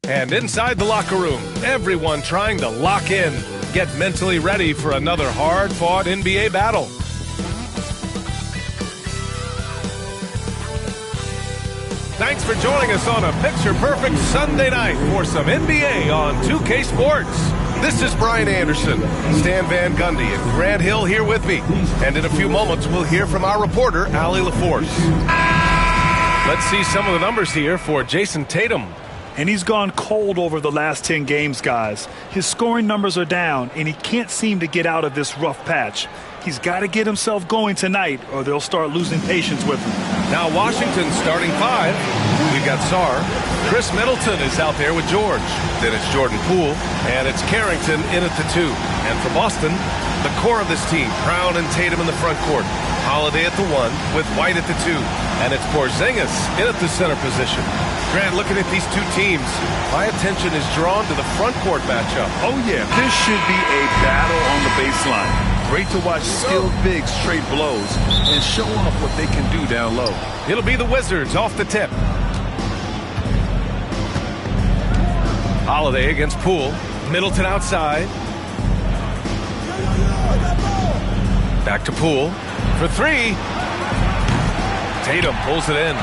And inside the locker room, everyone trying to lock in, get mentally ready for another hard-fought NBA battle. Thanks for joining us on a picture-perfect Sunday night for some NBA on 2K Sports. This is Brian Anderson, Stan Van Gundy, and Grant Hill here with me. And in a few moments, we'll hear from our reporter, Allie LaForce. Let's see some of the numbers here for Jason Tatum. And he's gone cold over the last 10 games, guys. His scoring numbers are down, and he can't seem to get out of this rough patch. He's got to get himself going tonight, or they'll start losing patience with him. Now Washington's starting five. We've got Sarr. Chris Middleton is out there with George. Then it's Jordan Poole, and it's Carrington in at the 2. And for Boston, the core of this team, Brown and Tatum in the front court. Holiday at the 1 with White at the 2. And it's Porzingis in at the center position. Grant, looking at these two teams, my attention is drawn to the front court matchup. Oh, yeah, this should be a battle on the baseline. Great to watch skilled bigs trade blows and show off what they can do down low. It'll be the Wizards off the tip. Holiday against Poole. Middleton outside. Back to Poole for 3. Tatum pulls it in.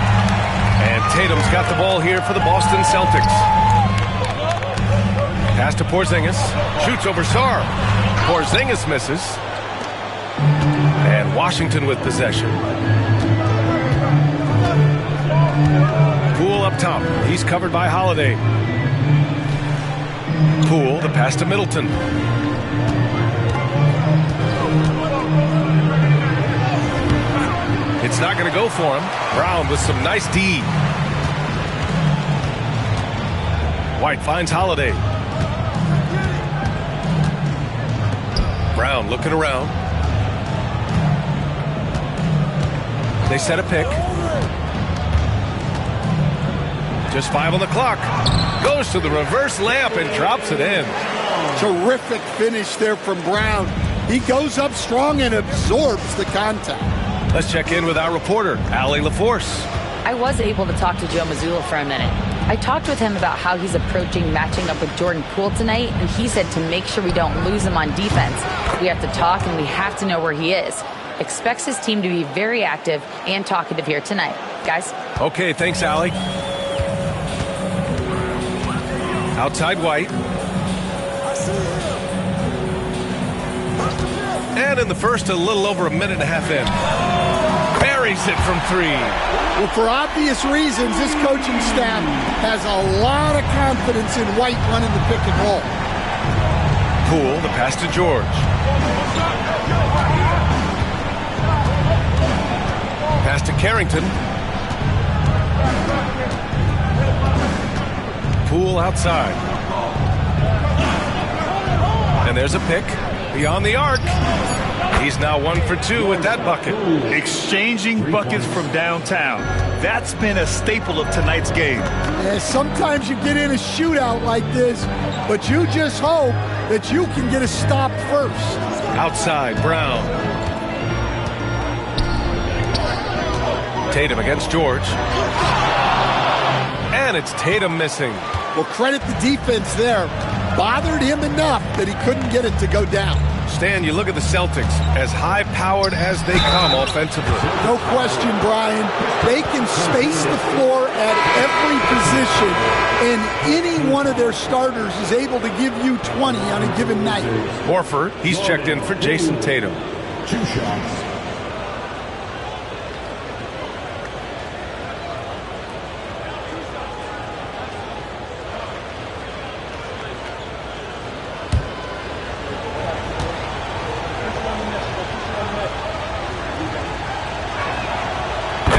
And Tatum's got the ball here for the Boston Celtics. Pass to Porzingis. Shoots over Sarr. Porzingis misses. And Washington with possession. Poole up top. He's covered by Holiday. Poole, the pass to Middleton. It's not going to go for him. Brown with some nice D. White finds Holiday. Brown looking around. They set a pick. Just 5 on the clock. Goes to the reverse layup and drops it in. Terrific finish there from Brown. He goes up strong and absorbs the contact. Let's check in with our reporter, Allie LaForce. I was able to talk to Joe Mazzulla for a minute. I talked with him about how he's approaching matching up with Jordan Poole tonight, and he said to make sure we don't lose him on defense, we have to talk and we have to know where he is. Expects his team to be very active and talkative here tonight. Guys? Okay, thanks, Allie. Outside White. And in the first, a little over a minute and a half in. Buries it from 3. Well, for obvious reasons, this coaching staff has a lot of confidence in White running the pick and roll. Poole, the pass to George. Pass to Carrington. Poole outside. And there's a pick beyond the arc. He's now 1 for 2 with that bucket. Exchanging buckets from downtown. That's been a staple of tonight's game. Yeah, sometimes you get in a shootout like this, but you just hope that you can get a stop first. Outside, Brown. Tatum against George. And it's Tatum missing. Well, credit the defense there. Bothered him enough that he couldn't get it to go down. Stan, you look at the Celtics, as high-powered as they come offensively. No question, Brian. They can space the floor at every position, and any one of their starters is able to give you 20 on a given night. Horford, he's checked in for Jason Tatum. 2 shots.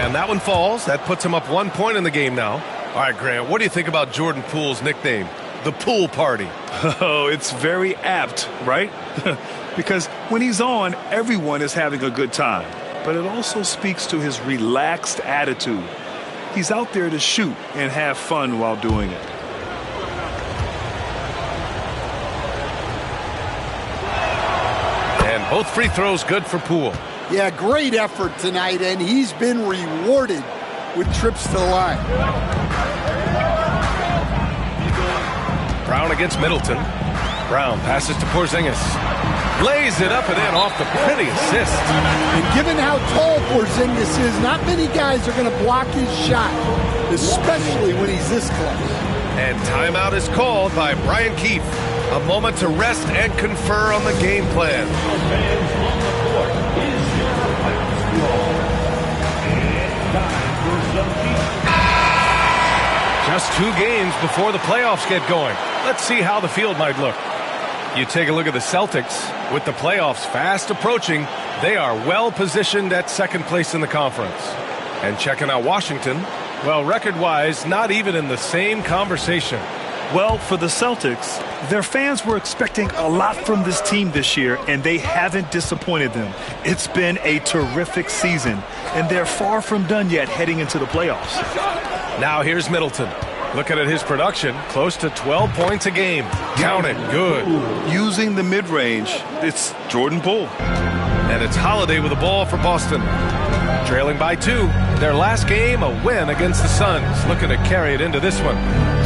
And that one falls. That puts him up 1 point in the game now. All right, Grant, what do you think about Jordan Poole's nickname, the Pool Party? Oh, it's very apt, right? Because when he's on, everyone is having a good time. But it also speaks to his relaxed attitude. He's out there to shoot and have fun while doing it. And both free throws good for Poole. Yeah, great effort tonight, and he's been rewarded with trips to the line. Brown against Middleton. Brown passes to Porzingis. Lays it up and in off the pretty assist. And given how tall Porzingis is, not many guys are going to block his shot, especially when he's this close. And timeout is called by Brian Keefe. A moment to rest and confer on the game plan. Just 2 games before the playoffs get going. Let's see how the field might look. You take a look at the Celtics. With the playoffs fast approaching, they are well positioned at second place in the conference. And checking out Washington, well, record-wise, not even in the same conversation. Well, for the Celtics, their fans were expecting a lot from this team this year, and they haven't disappointed them. It's been a terrific season, and they're far from done yet heading into the playoffs. Now here's Middleton. Looking at his production, close to 12 points a game. Count it, good. Using the mid-range, it's Jordan Poole. And it's Holiday with the ball for Boston. Trailing by 2. Their last game, a win against the Suns. Looking to carry it into this one.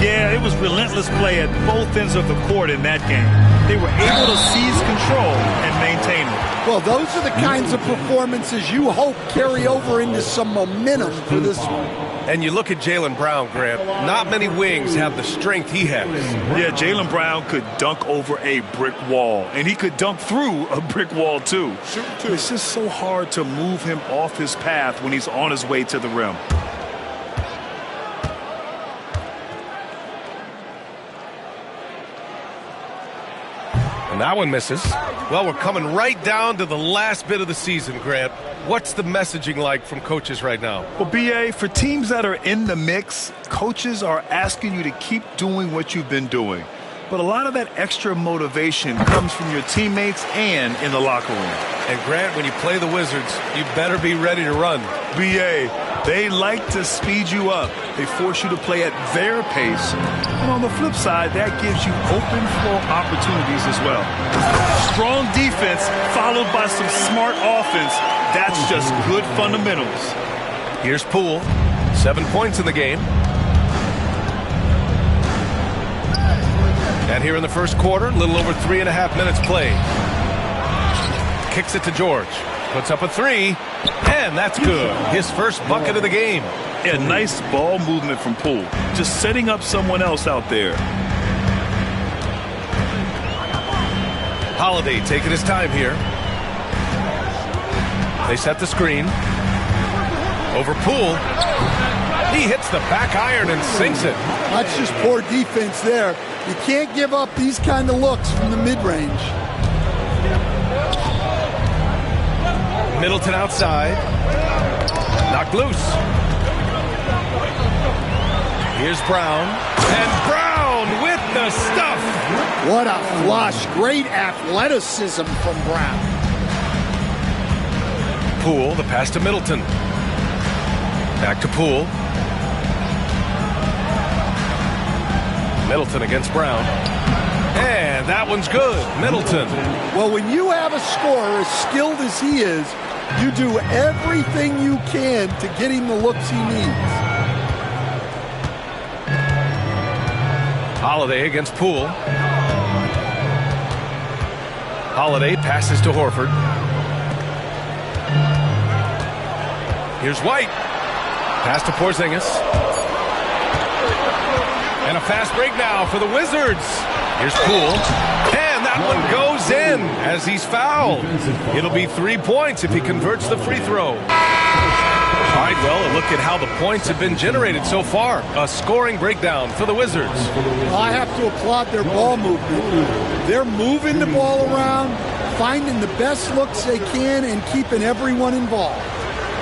Yeah, it was relentless play at both ends of the court in that game. They were able to seize control and maintain it. Well, those are the kinds of performances you hope carry over into some momentum for this one. And you look at Jaylen Brown, Grant. Not many wings have the strength he has. Yeah, Jaylen Brown could dunk over a brick wall, and he could dunk through a brick wall, too. It's just so hard to move him off his path when he's on his way to the rim. And that one misses. Well, we're coming right down to the last bit of the season, Grant. What's the messaging like from coaches right now? Well, B.A., for teams that are in the mix, coaches are asking you to keep doing what you've been doing. But a lot of that extra motivation comes from your teammates and in the locker room. And, Grant, when you play the Wizards, you better be ready to run. B.A., they like to speed you up. They force you to play at their pace. And on the flip side, that gives you open floor opportunities as well. Strong defense followed by some smart offense. That's just good fundamentals. Here's Poole. 7 points in the game. And here in the first quarter, a little over 3.5 minutes played. Kicks it to George. Puts up a 3. And that's good. His first bucket of the game. Yeah, nice ball movement from Poole. Just setting up someone else out there. Holiday taking his time here. They set the screen. Over Poole. He hits the back iron and sinks it. That's just poor defense there. You can't give up these kind of looks from the mid-range. Middleton outside. Knocked loose. Here's Brown. And Brown with the stuff. What a flush. Great athleticism from Brown. Poole, the pass to Middleton. Back to Poole. Middleton against Brown. And that one's good. Middleton. Well, when you have a scorer as skilled as he is, you do everything you can to get him the looks he needs. Holiday against Poole. Holiday passes to Horford. Here's White. Pass to Porzingis. And a fast break now for the Wizards. Here's Poole. And that one goes in as he's fouled. It'll be 3 points if he converts the free throw. All right, well, a look at how the points have been generated so far. A scoring breakdown for the Wizards. Well, I have to applaud their ball movement. They're moving the ball around, finding the best looks they can, and keeping everyone involved.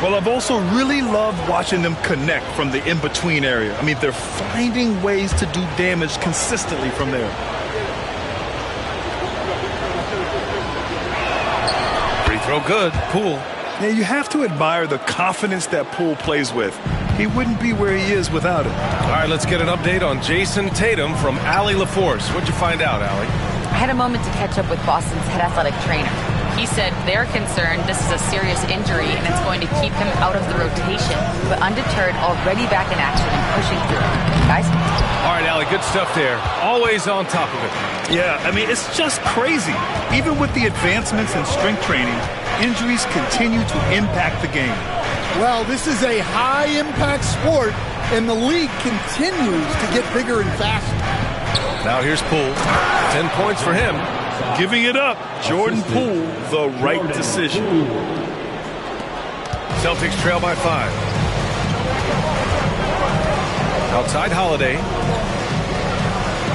Well, I've also really loved watching them connect from the in-between area. I mean, they're finding ways to do damage consistently from there. Free throw good. Poole. Yeah, you have to admire the confidence that Poole plays with. He wouldn't be where he is without it. All right, let's get an update on Jason Tatum from Allie LaForce. What'd you find out, Allie? I had a moment to catch up with Boston's head athletic trainer. He said they're concerned this is a serious injury and it's going to keep him out of the rotation. But undeterred, already back in action and pushing through. Guys? All right, Allie. Allie, good stuff there. Always on top of it. Yeah, I mean, it's just crazy. Even with the advancements in strength training, injuries continue to impact the game. Well, this is a high-impact sport, and the league continues to get bigger and faster. Now here's Poole. 10 points for him. Giving it up, Jordan Poole, the right decision. Celtics trail by 5. Outside Holiday.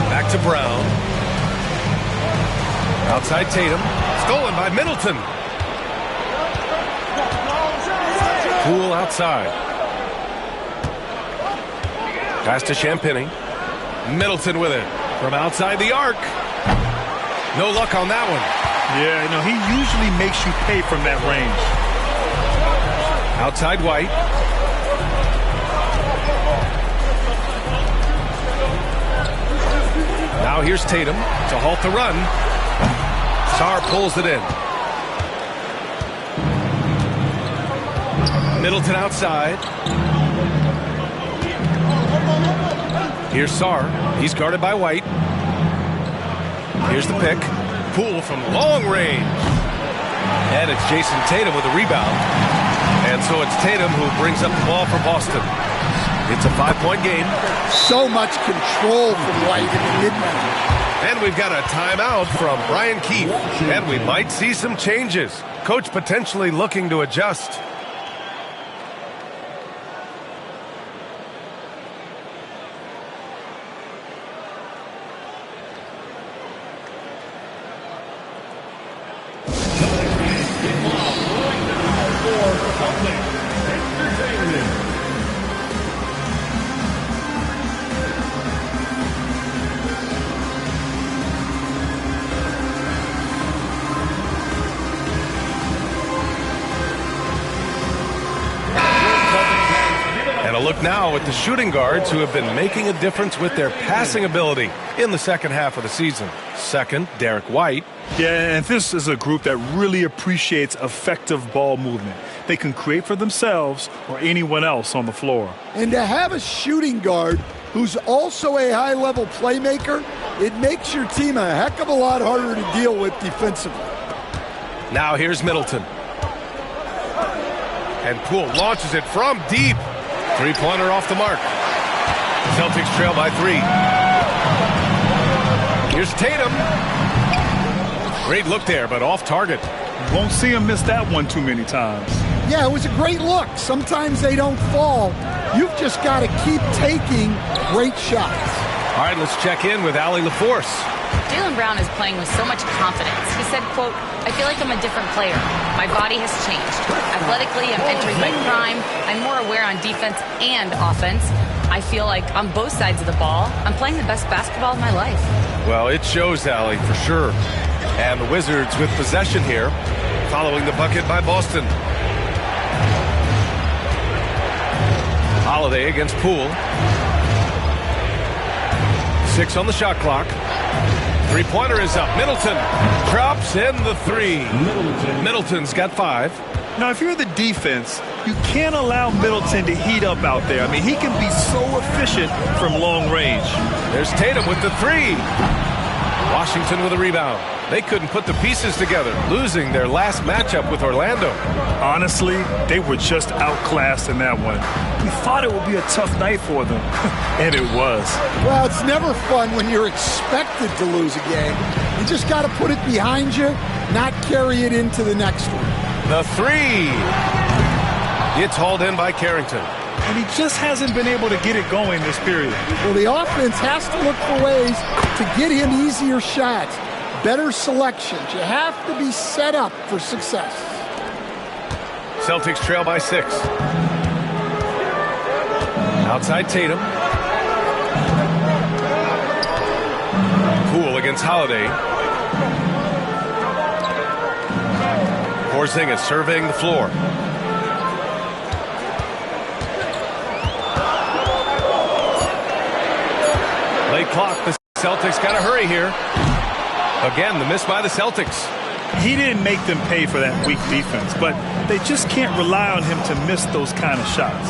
Back to Brown. Outside Tatum. Stolen by Middleton. Poole outside. Pass to Champagny. Middleton with it. From outside the arc. No luck on that one. Yeah, you know, he usually makes you pay from that range. Outside White. Now here's Tatum to halt the run. Sarr pulls it in. Middleton outside. Here's Sarr. He's guarded by White. Here's the pick. Poole from long range. And it's Jason Tatum with a rebound. And so it's Tatum who brings up the ball for Boston. It's a 5-point game. So much control from White in the mid-range. And we've got a timeout from Brian Keefe. And we might see some changes. Coach potentially looking to adjust. Look now at the shooting guards who have been making a difference with their passing ability in the second half of the season. Second, Derek White. Yeah, and this is a group that really appreciates effective ball movement. They can create for themselves or anyone else on the floor. And to have a shooting guard who's also a high-level playmaker, it makes your team a heck of a lot harder to deal with defensively. Now here's Middleton. And Poole launches it from deep. Three-pointer off the mark. Celtics trail by 3. Here's Tatum. Great look there, but off target. Won't see him miss that one too many times. Yeah, it was a great look. Sometimes they don't fall. You've just got to keep taking great shots. All right, let's check in with Allie LaForce. Jaylen Brown is playing with so much confidence. He said, quote, "I feel like I'm a different player. My body has changed. Athletically, I'm entering my prime. I'm more aware on defense and offense. I feel like on both sides of the ball, I'm playing the best basketball of my life." Well, it shows, Allie, for sure. And the Wizards with possession here, following the bucket by Boston. Holiday against Poole. 6 on the shot clock. Three-pointer is up. Middleton drops in the 3. Middleton's got 5. Now, if you're the defense, you can't allow Middleton to heat up out there. I mean, he can be so efficient from long range. There's Tatum with the 3. Washington with a rebound. They couldn't put the pieces together, losing their last matchup with Orlando. Honestly, they were just outclassed in that one. We thought it would be a tough night for them, and it was. Well, it's never fun when you're expected to lose a game. You just got to put it behind you, not carry it into the next one. The 3. It's hauled in by Carrington. And he just hasn't been able to get it going this period. Well, the offense has to look for ways to get him easier shots, better selections. You have to be set up for success. Celtics trail by 6. Outside Tatum. Poole against Holiday. Porzingis surveying the floor. Late clock. The Celtics got to hurry here. Again, the miss by the Celtics. He didn't make them pay for that weak defense, but they just can't rely on him to miss those kind of shots.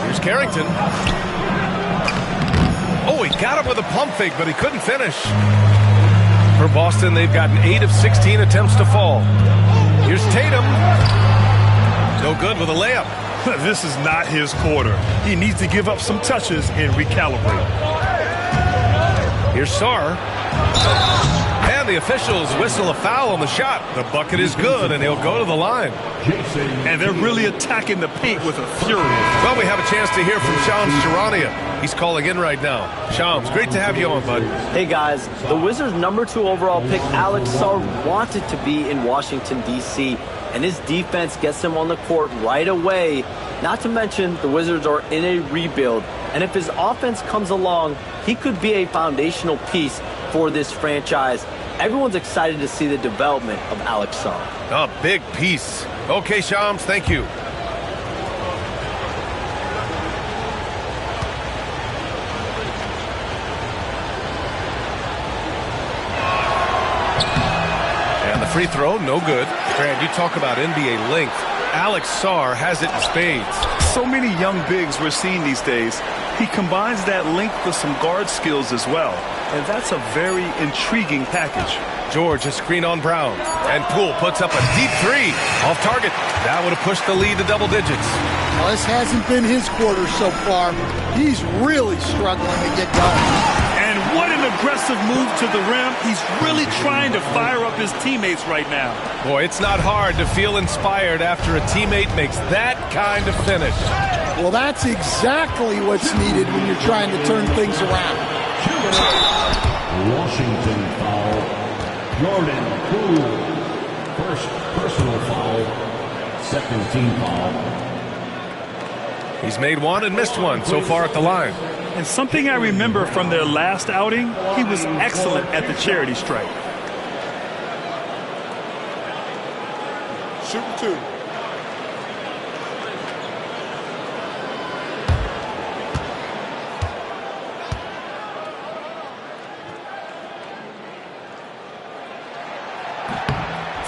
Here's Carrington. got him with a pump fake, but he couldn't finish. For Boston, they've gotten 8 of 16 attempts to fall. Here's Tatum. No good with a layup. This is not his quarter. He needs to give up some touches and recalibrate. Here's Sarr. And the officials whistle a foul on the shot. The bucket is good, and he'll go to the line. And they're really attacking the paint with a fury. Well, we have a chance to hear from Shams Charania. He's calling in right now. Shams, great to have you on, bud. Hey, guys. The Wizards' #2 overall pick, Alex Sarr, wanted to be in Washington, D.C., and his defense gets him on the court right away. Not to mention, the Wizards are in a rebuild, and if his offense comes along, he could be a foundational piece for this franchise. Everyone's excited to see the development of Alex Sarr. A big piece. Okay, Shams, thank you. And the free throw, no good. Grant, you talk about NBA length. Alex Sarr has it in spades. So many young bigs we're seeing these days. He combines that length with some guard skills as well. And that's a very intriguing package. George, a screen on Brown. And Poole puts up a deep three. Off target. That would have pushed the lead to double digits. Well, this hasn't been his quarter so far. He's really struggling to get going. And what an aggressive move to the rim. He's really trying to fire up his teammates right now. Boy, it's not hard to feel inspired after a teammate makes that kind of finish. Well, that's exactly what's needed when you're trying to turn things around. Washington foul. Jordan Poole. First personal foul. Second team foul. He's made one and missed one so far at the line. And something I remember from their last outing, he was excellent at the charity stripe. Shooting two.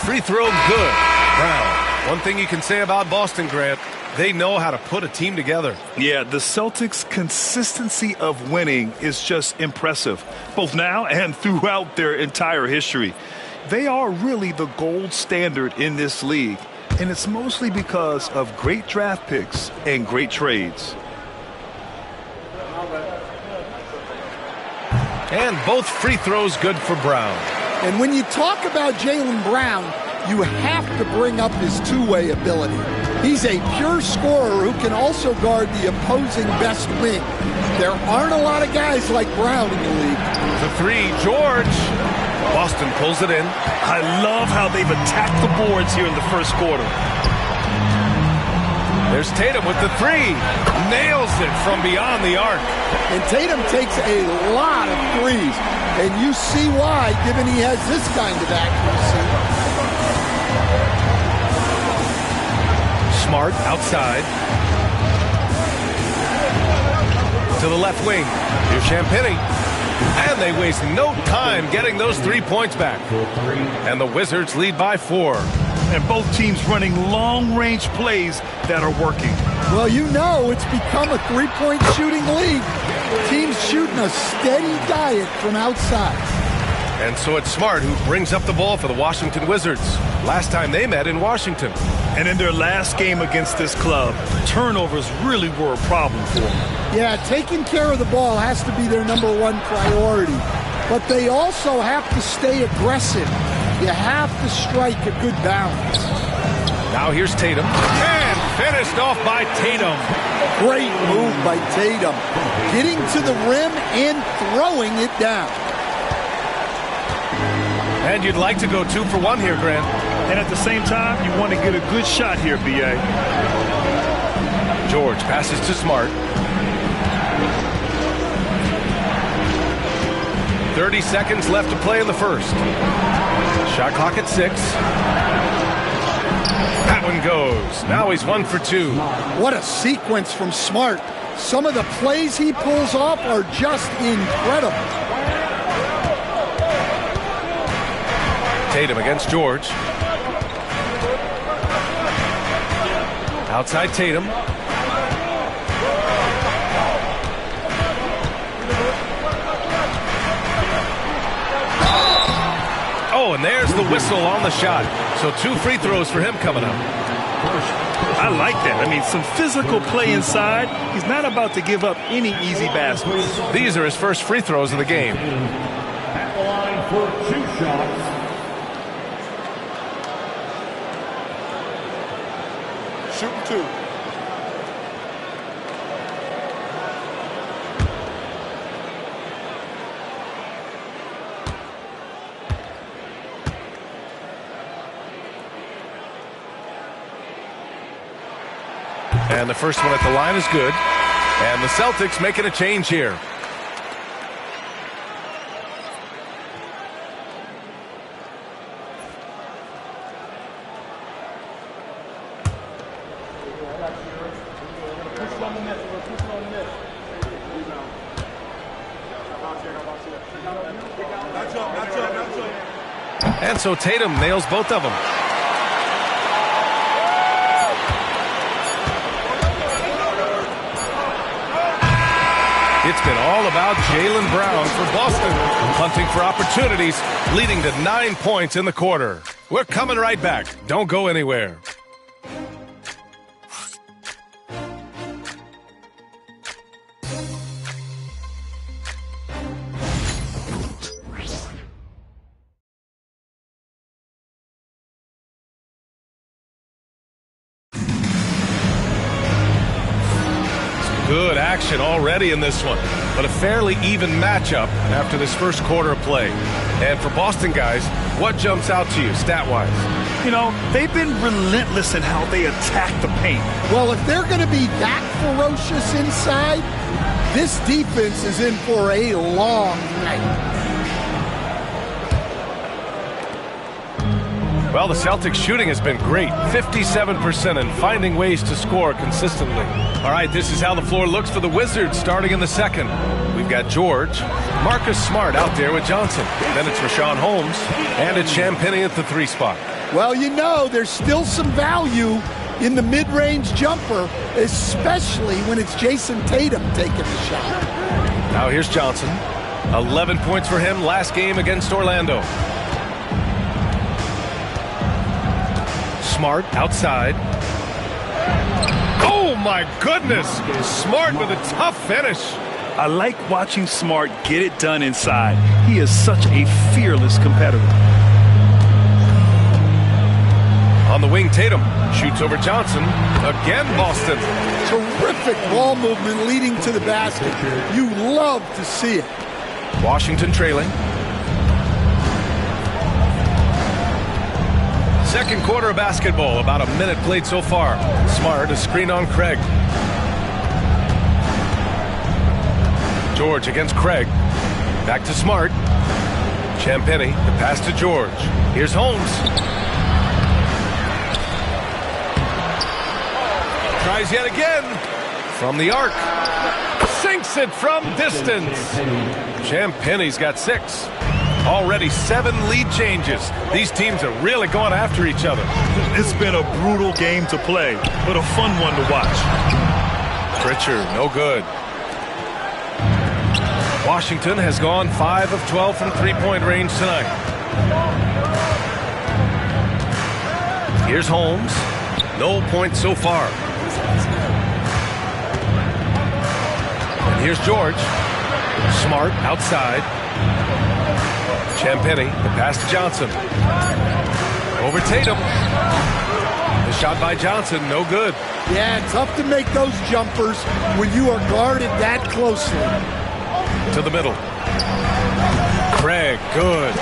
Free throw good. Brown. One thing you can say about Boston, Grant, they know how to put a team together. Yeah, the Celtics' consistency of winning is just impressive, both now and throughout their entire history. They are really the gold standard in this league, and it's mostly because of great draft picks and great trades. And both free throws good for Brown. And when you talk about Jaylen Brown, you have to bring up his two-way ability. He's a pure scorer who can also guard the opposing best wing. There aren't a lot of guys like Brown in the league. The three, George. Boston pulls it in. I love how they've attacked the boards here in the first quarter. There's Tatum with the three. Nails it from beyond the arc. And Tatum takes a lot of threes. And you see why, given he has this kind of accuracy. Smart outside. To the left wing. Here's Champagnie. And they waste no time getting those 3 points back. And the Wizards lead by 4. And both teams running long-range plays that are working. Well, you know it's become a three-point shooting league. Teams shooting a steady diet from outside. And so it's Smart who brings up the ball for the Washington Wizards. Last time they met in Washington. And in their last game against this club, turnovers really were a problem for them. Yeah, taking care of the ball has to be their #1 priority. But they also have to stay aggressive. You have to strike a good balance. Now here's Tatum. And finished off by Tatum. Great move by Tatum. Getting to the rim and throwing it down. And you'd like to go 2 for 1 here, Grant. And at the same time, you want to get a good shot here, B.A. George passes to Smart. 30 seconds left to play in the first. Shot clock at 6. That one goes. Now he's 1 for 2. What a sequence from Smart. Some of the plays he pulls off are just incredible. Tatum against George. Outside Tatum. and there's the whistle on the shot. So 2 free throws for him coming up. I like that. I mean, some physical play inside. He's not about to give up any easy baskets. These are his first free throws of the game. At the line for 2 shots. Shooting 2. And the first one at the line is good. And the Celtics making a change here. And so Tatum nails both of them. It's been all about Jaylen Brown for Boston, hunting for opportunities, leading to 9 points in the quarter. We're coming right back. Don't go anywhere. Good action already in this one, but a fairly even matchup after this first quarter of play. And for Boston guys, what jumps out to you stat-wise? You know, they've been relentless in how they attack the paint. Well, if they're going to be that ferocious inside, this defense is in for a long night. Well, the Celtics shooting has been great, 57%, and finding ways to score consistently. All right, this is how the floor looks for the Wizards starting in the second. We've got George, Marcus Smart out there with Johnson. Then it's Rashawn Holmes, and it's Champagnie at the 3 spot. Well, you know, there's still some value in the mid-range jumper, especially when it's Jason Tatum taking the shot. Now here's Johnson. 11 points for him last game against Orlando. Smart outside. Oh my goodness! Smart with a tough finish. I like watching Smart get it done inside. He is such a fearless competitor. On the wing, Tatum shoots over Johnson. Again, Boston. Terrific ball movement leading to the basket. You love to see it. Washington trailing. Second quarter of basketball, about a minute played so far. Smart, a screen on Craig. George against Craig. Back to Smart. Champagnie, the pass to George. Here's Holmes. Tries yet again. From the arc. Sinks it from distance. Champagnie's got 6. Already 7 lead changes. These teams are really going after each other. It's been a brutal game to play, but a fun one to watch. Pritchard, no good. Washington has gone 5 of 12 from three-point range tonight. Here's Holmes. No points so far. And here's George. Smart outside. Champagnie, the pass to Johnson. Over Tatum. The shot by Johnson, no good. Yeah, tough to make those jumpers when you are guarded that closely. To the middle. Craig, good.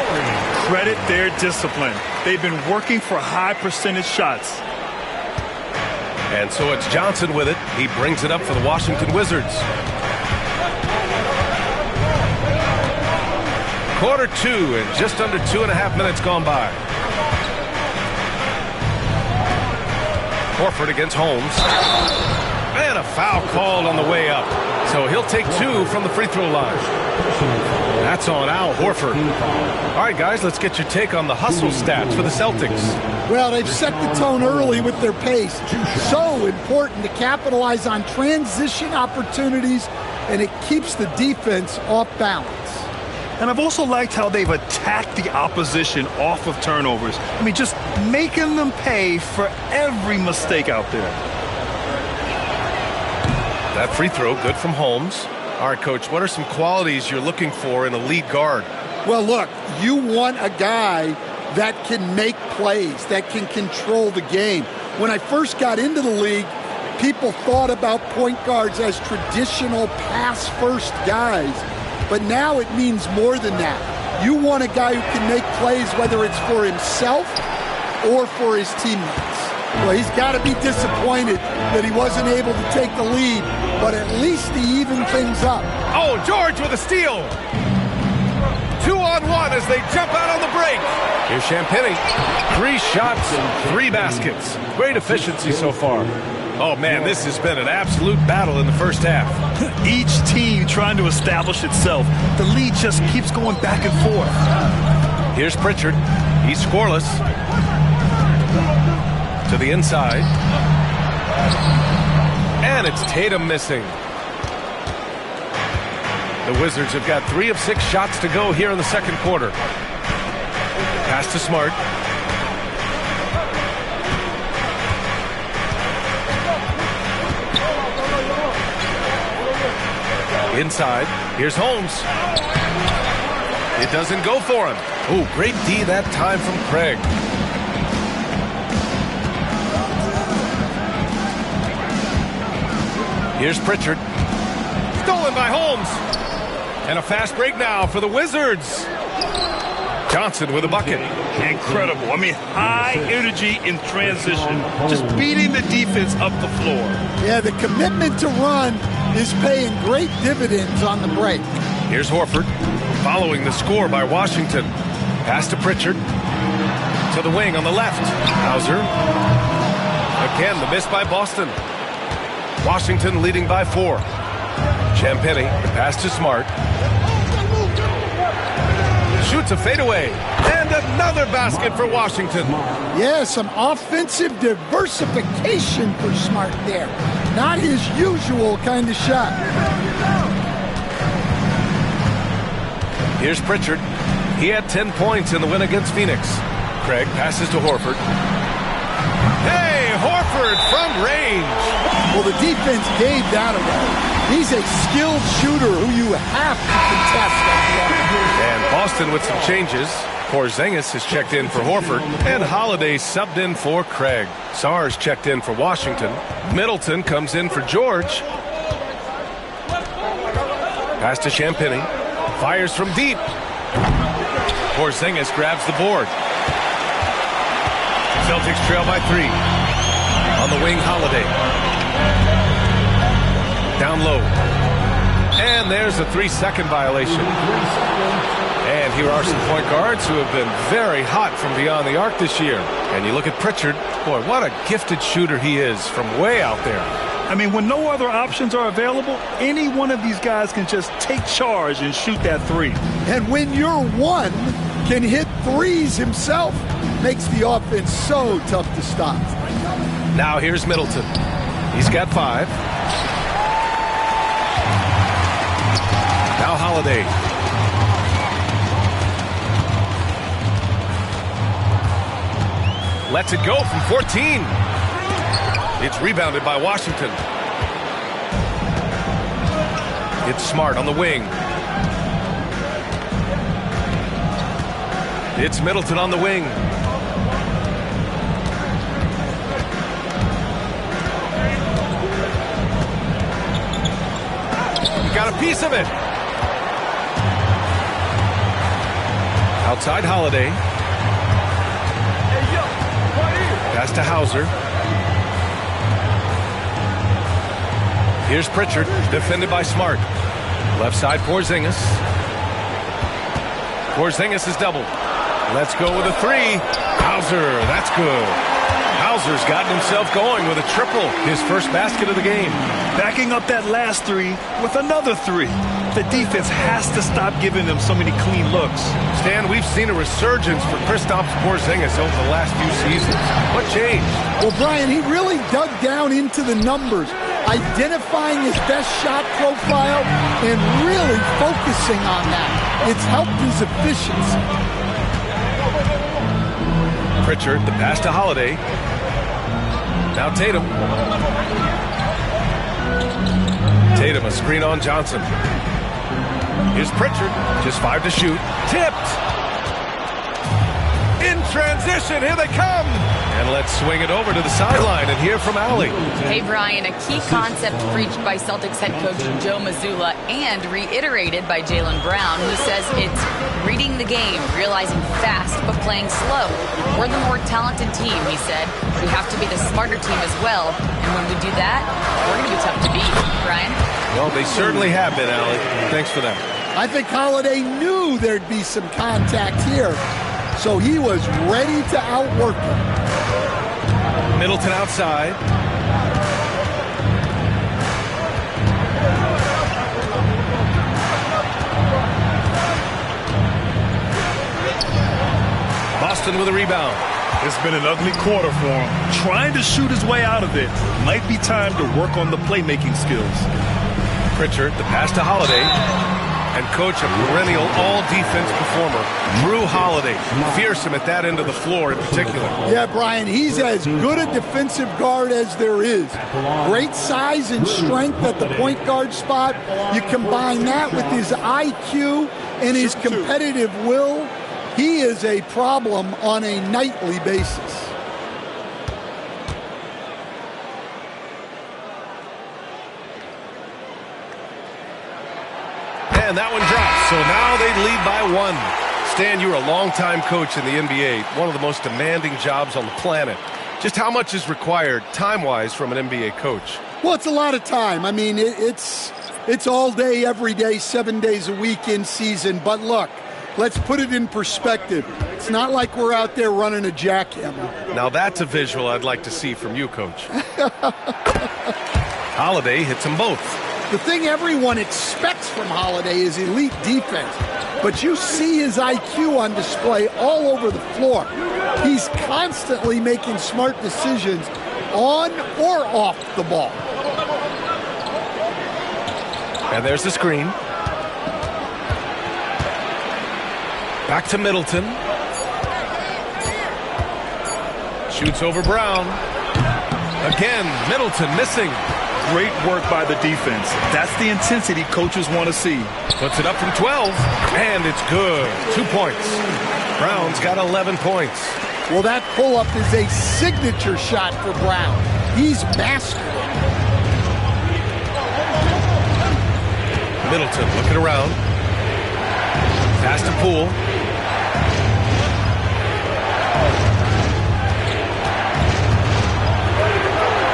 Credit their discipline. They've been working for high percentage shots. And so it's Johnson with it. He brings it up for the Washington Wizards. Quarter 2 and just under 2.5 minutes gone by. Horford against Holmes. And a foul called on the way up. So he'll take 2 from the free throw line. That's on Al Horford. All right, guys, let's get your take on the hustle stats for the Celtics. Well, they've set the tone early with their pace. So important to capitalize on transition opportunities, and it keeps the defense off balance. And I've also liked how they've attacked the opposition off of turnovers. I mean, just making them pay for every mistake out there. That free throw, good from Holmes. All right, Coach, what are some qualities you're looking for in a lead guard? Well, look, you want a guy that can make plays, that can control the game. When I first got into the league, people thought about point guards as traditional pass-first guys, but now it means more than that. You want a guy who can make plays, whether it's for himself or for his teammates. Well, he's got to be disappointed that he wasn't able to take the lead, but at least he evened things up. Oh, George with a steal. 2-on-1 as they jump out on the break. Here's Champagny. 3 shots and 3 baskets. Great efficiency so far. Oh, man, this has been an absolute battle in the first half. Each team trying to establish itself. The lead just keeps going back and forth. Here's Pritchard. He's scoreless. To the inside. And it's Tatum missing. The Wizards have got 3 of 6 shots to go here in the second quarter. Pass to Smart. Inside. Here's Holmes. It doesn't go for him. Oh, great D that time from Craig. Here's Pritchard. Stolen by Holmes. And a fast break now for the Wizards. Johnson with a bucket. Incredible. I mean, high energy in transition. Just beating the defense up the floor. Yeah, the commitment to run is paying great dividends on the break. Here's Horford. Following the score by Washington. Pass to Pritchard. To the wing on the left. Hauser. Again, the miss by Boston. Washington leading by 4. Champagny, the pass to Smart. Shoots a fadeaway. And another basket for Washington. Yeah, some offensive diversification for Smart there. Not his usual kind of shot. Here's Pritchard. He had 10 points in the win against Phoenix. Craig passes to Horford. Hey, Horford from range. Well, the defense gave that away. He's a skilled shooter who you have to contest that. And Boston with some changes. Porzingis has checked in for Horford. And Holiday subbed in for Craig. Sarge checked in for Washington. Middleton comes in for George. Pass to Champagny. Fires from deep. Porzingis grabs the board. Celtics trail by 3. On the wing, Holiday. Down low. And there's a 3-second violation. And here are some point guards who have been very hot from beyond the arc this year. And you look at Pritchard. Boy, what a gifted shooter he is from way out there. I mean, when no other options are available, any one of these guys can just take charge and shoot that 3. And when your one can hit threes himself, makes the offense so tough to stop. Now here's Middleton. He's got 5. Now Holiday. Lets it go from 14. It's rebounded by Washington. It's Smart on the wing. It's Middleton on the wing. Got a piece of it. Outside Holiday. Pass to Hauser. Here's Pritchard, defended by Smart. Left side Porzingis. Porzingis is doubled. Let's go with a 3. Hauser, that's good. Hauser's gotten himself going with a triple, his first basket of the game. Backing up that last 3 with another 3. The defense has to stop giving them so many clean looks. Stan, we've seen a resurgence for Kristaps Porzingis over the last few seasons. What changed? Well, Brian, he really dug down into the numbers, identifying his best shot profile and really focusing on that. It's helped his efficiency. Pritchard, the pass to Holiday. Now Tatum. Tatum, a screen on Johnson. Here's Pritchard, just 5 to shoot. Tipped! In transition, here they come! And let's swing it over to the sideline and hear from Allie. Hey, Brian, a key concept preached by Celtics head coach Joe Mazzulla and reiterated by Jaylen Brown, who says it's reading the game, realizing fast but playing slow. We're the more talented team, he said. We have to be the smarter team as well, and when we do that, we're going to be tough to beat. Brian? Well, they certainly have been, Allie. Thanks for that. I think Holiday knew there'd be some contact here, so he was ready to outwork him. Middleton outside. Boston with a rebound. It's been an ugly quarter for him. Trying to shoot his way out of it. Might be time to work on the playmaking skills. Pritchard, the pass to Holiday. And coach, a perennial all-defense performer, Drew Holiday. Fearsome at that end of the floor in particular. Yeah, Brian, he's as good a defensive guard as there is. Great size and strength at the point guard spot. You combine that with his IQ and his competitive will, he is a problem on a nightly basis. And that one drops. So now they lead by 1. Stan, you're a longtime coach in the NBA, one of the most demanding jobs on the planet. Just how much is required time-wise from an NBA coach? Well, it's a lot of time. I mean, it's all day, every day, 7 days a week in season. But look, let's put it in perspective. It's not like we're out there running a jackhammer. Now that's a visual I'd like to see from you, Coach. Holiday hits them both. The thing everyone expects from Holiday is elite defense, but you see his IQ on display all over the floor. He's constantly making smart decisions on or off the ball. And there's the screen. Back to Middleton. Shoots over Brown. Again, Middleton missing. Great work by the defense. That's the intensity coaches want to see. Puts it up from 12, and it's good. 2 points. Brown's got 11 points. Well, that pull-up is a signature shot for Brown. He's mastered it. Middleton looking around. Pass to Poole.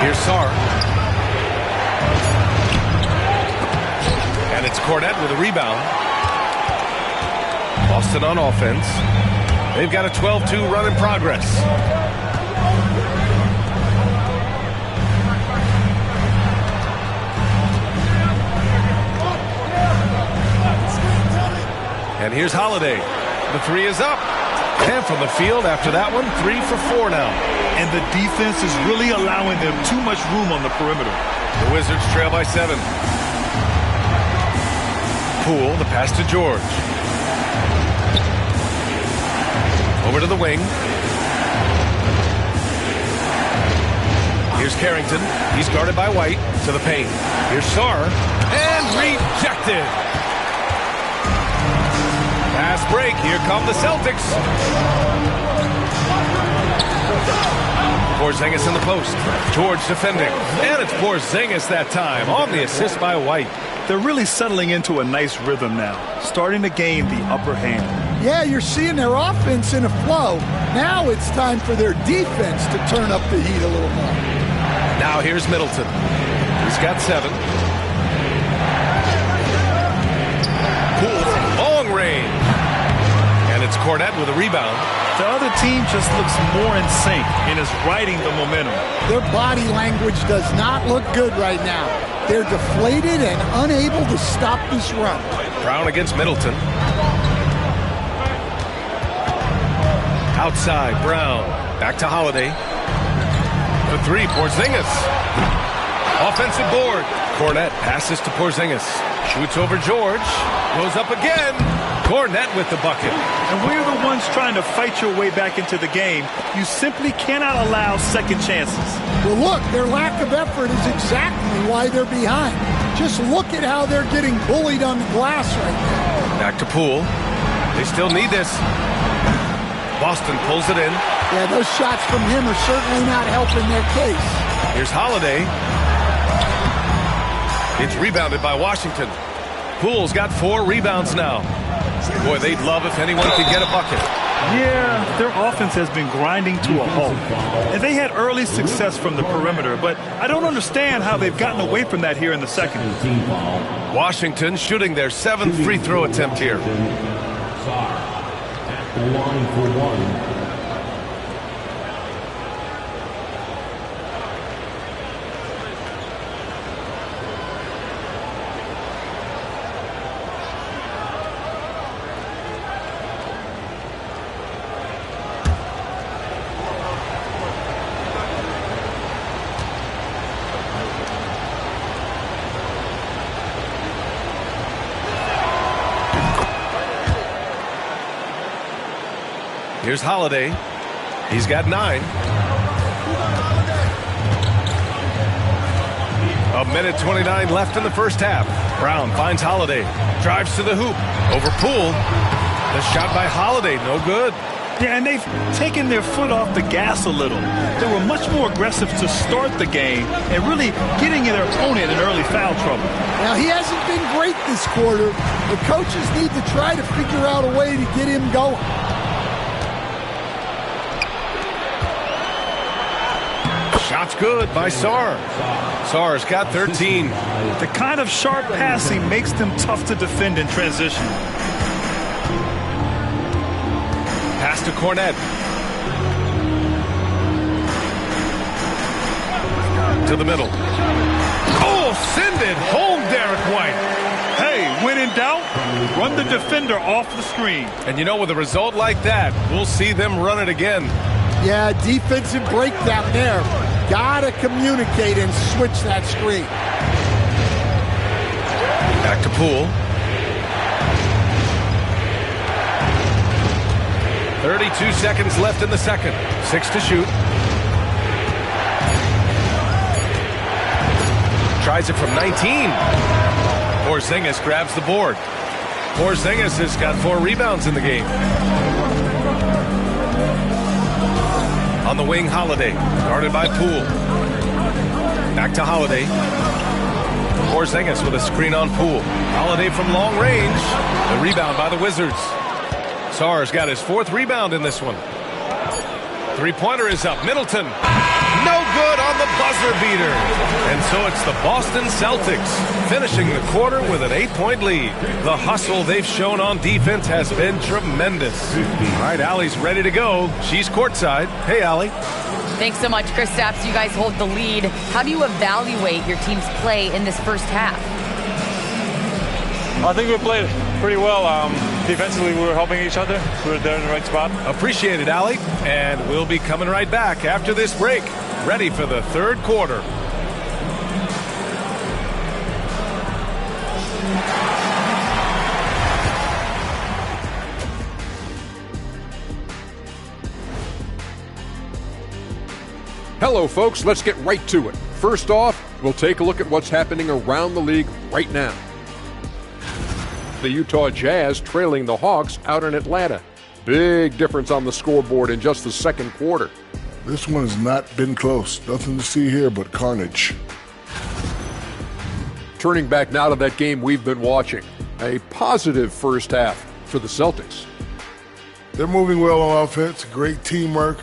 Here's Sarr. And it's Cornette with a rebound. Boston on offense. They've got a 12-2 run in progress. And here's Holiday. The 3 is up. And from the field after that one, 3 for 4 now. And the defense is really allowing them too much room on the perimeter. The Wizards trail by 7. Poole, the pass to George. Over to the wing. Here's Carrington. He's guarded by White. To the paint. Here's Sarr. And rejected. Pass break. Here come the Celtics. Porzingis in the post. George defending. And it's Porzingis that time on the assist by White. They're really settling into a nice rhythm now, starting to gain the upper hand. Yeah, you're seeing their offense in a flow. Now it's time for their defense to turn up the heat a little more. Now here's Middleton. He's got 7. Poole from long range. And it's Cornette with a rebound. The other team just looks more in sync and is riding the momentum. Their body language does not look good right now. They're deflated and unable to stop this run. Brown against Middleton. Outside, Brown. Back to Holiday. The 3, Porzingis. Offensive board. Cornette passes to Porzingis. Shoots over George. Goes up again. Cornette with the bucket. And we're the ones trying to fight your way back into the game. You simply cannot allow second chances. Well, look, their lack of effort is exactly why they're behind. Just look at how they're getting bullied on the glass right now. Back to Poole. They still need this. Boston pulls it in. Yeah, those shots from him are certainly not helping their case. Here's Holiday. It's rebounded by Washington. Poole's got 4 rebounds now. Boy, they'd love if anyone could get a bucket. Yeah, their offense has been grinding to a halt. And they had early success from the perimeter, but I don't understand how they've gotten away from that here in the second. Washington shooting their 7th free throw attempt here. At the line for one. Here's Holiday. He's got 9. A minute 29 left in the first half. Brown finds Holiday. Drives to the hoop. Over Poole. The shot by Holiday. No good. Yeah, and they've taken their foot off the gas a little. They were much more aggressive to start the game and really getting their opponent in early foul trouble. Now, he hasn't been great this quarter. The coaches need to try to figure out a way to get him going. Shot's good by Sarr. Sarr's got 13. The kind of sharp passing makes them tough to defend in transition. Pass to Cornette. To the middle. Oh, send it home, Derek White. Hey, when in doubt, run the defender off the screen. And you know, with a result like that, we'll see them run it again. Yeah, defensive breakdown there. Gotta communicate and switch that screen. Back to Poole. 32 seconds left in the second. 6 to shoot. Tries it from 19. Porzingis grabs the board. Porzingis has got 4 rebounds in the game. On the wing, Holiday, guarded by Poole. Back to Holiday. Porzingis with a screen on Poole. Holiday from long range. The rebound by the Wizards. Sarr's got his 4th rebound in this one. 3-pointer is up. Middleton. No good on the buzzer beater. And so it's the Boston Celtics finishing the quarter with an 8-point lead. The hustle they've shown on defense has been tremendous. All right, Allie's ready to go. She's courtside. Hey, Allie. Thanks so much, Chris Stapps. You guys hold the lead. How do you evaluate your team's play in this first half? I think we played pretty well. Defensively, we were helping each other. We were there in the right spot. Appreciate it, Allie. And we'll be coming right back after this break. Ready for the third quarter. Hello, folks. Let's get right to it. First off, we'll take a look at what's happening around the league right now. The Utah Jazz trailing the Hawks out in Atlanta. Big difference on the scoreboard in just the second quarter. This one has not been close. Nothing to see here but carnage. Turning back now to that game we've been watching. A positive first half for the Celtics. They're moving well on offense. Great teamwork.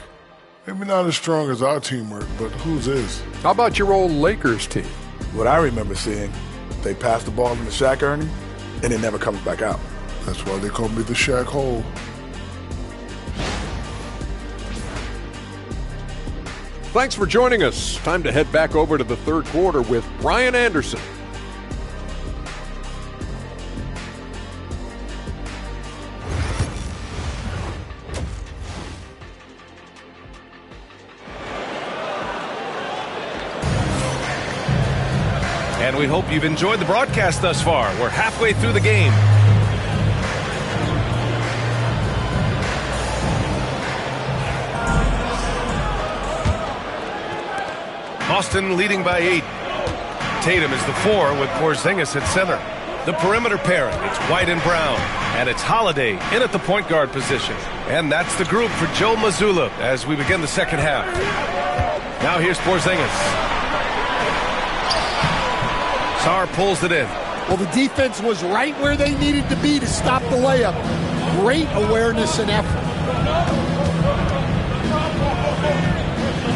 Maybe not as strong as our teamwork, but whose is? How about your old Lakers team? What I remember seeing, they pass the ball into Shaq Ernie, and it never comes back out. That's why they call me the Shaq Hole. Thanks for joining us. Time to head back over to the third quarter with Brian Anderson. And we hope you've enjoyed the broadcast thus far. We're halfway through the game. Boston leading by 8. Tatum is the 4 with Porzingis at center. The perimeter pairing, it's White and Brown. And it's Holiday in at the point guard position. And that's the group for Joe Mazzulla as we begin the second half. Now here's Porzingis. Sarr pulls it in. Well, the defense was right where they needed to be to stop the layup. Great awareness and effort.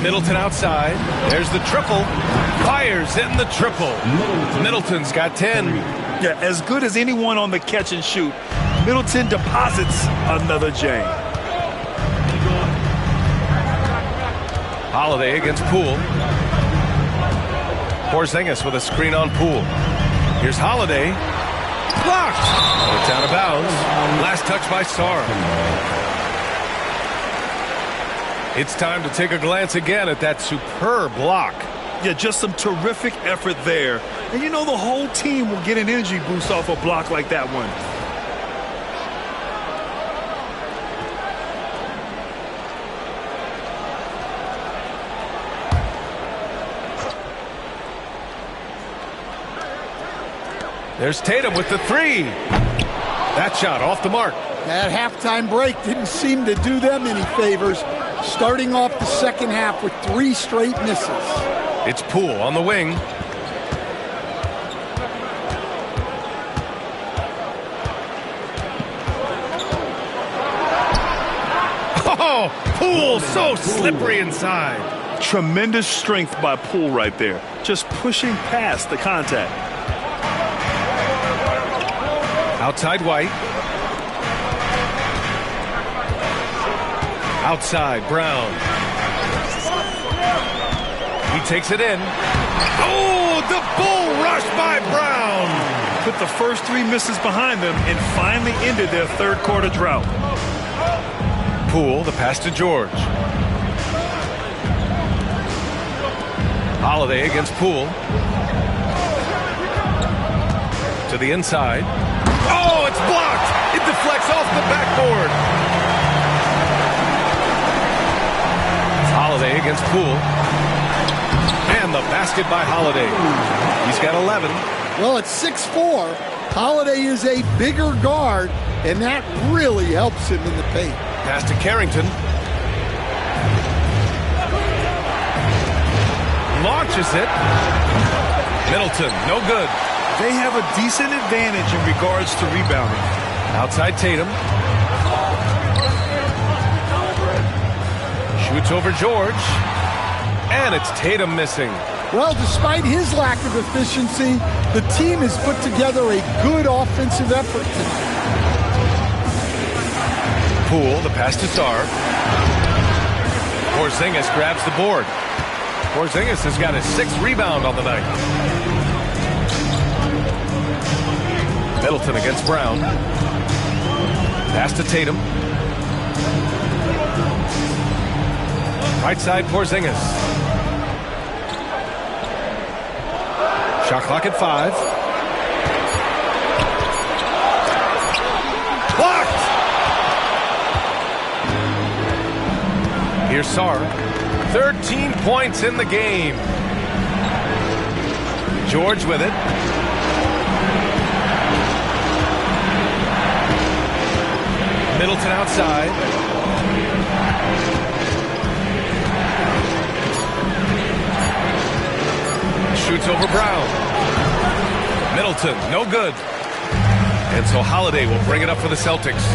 Middleton outside. There's the triple. Fires in the triple. Middleton's got 10. Yeah, as good as anyone on the catch and shoot, Middleton deposits another J. Holiday against Poole. Porzingis with a screen on Poole. Here's Holiday. Blocked. Oh, it's out of bounds. Last touch by Sarr. It's time to take a glance again at that superb block. Yeah, just some terrific effort there. And you know the whole team will get an energy boost off a block like that one. There's Tatum with the 3. That shot off the mark. That halftime break didn't seem to do them any favors. Starting off the second half with 3 straight misses. It's Poole on the wing. Oh, Poole so slippery inside. Tremendous strength by Poole right there. Just pushing past the contact. Outside White. Outside Brown. He takes it in. Oh, the bull rush by Brown. Put the first 3 misses behind them and finally ended their third quarter drought. Poole, the pass to George. Holiday against Poole. To the inside. Oh, it's blocked. It deflects off the backboard. It's Holiday against Poole. And the basket by Holiday. He's got 11. Well, at 6'4", Holiday is a bigger guard, and that really helps him in the paint. Pass to Carrington. Launches it. Middleton, no good. They have a decent advantage in regards to rebounding. Outside Tatum. Shoots over George. And it's Tatum missing. Well, despite his lack of efficiency, the team has put together a good offensive effort tonight. Poole, the pass to Sarr. Porzingis grabs the board. Porzingis has got his 6th rebound on the night. Middleton against Brown. Pass to Tatum. Right side Porzingis. Shot clock at 5. Blocked! Here's Sarr. 13 points in the game. George with it. Middleton outside. Shoots over Brown. Middleton, no good. And so Holiday will bring it up for the Celtics.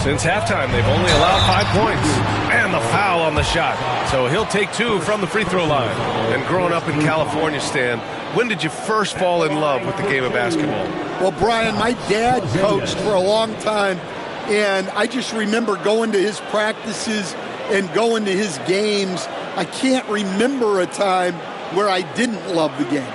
Since halftime, they've only allowed 5 points. And the foul on the shot. So he'll take 2 from the free throw line. And growing up in California, Stan, when did you first fall in love with the game of basketball? Well, Brian, my dad coached for a long time, and I just remember going to his practices and going to his games. I can't remember a time where I didn't love the game.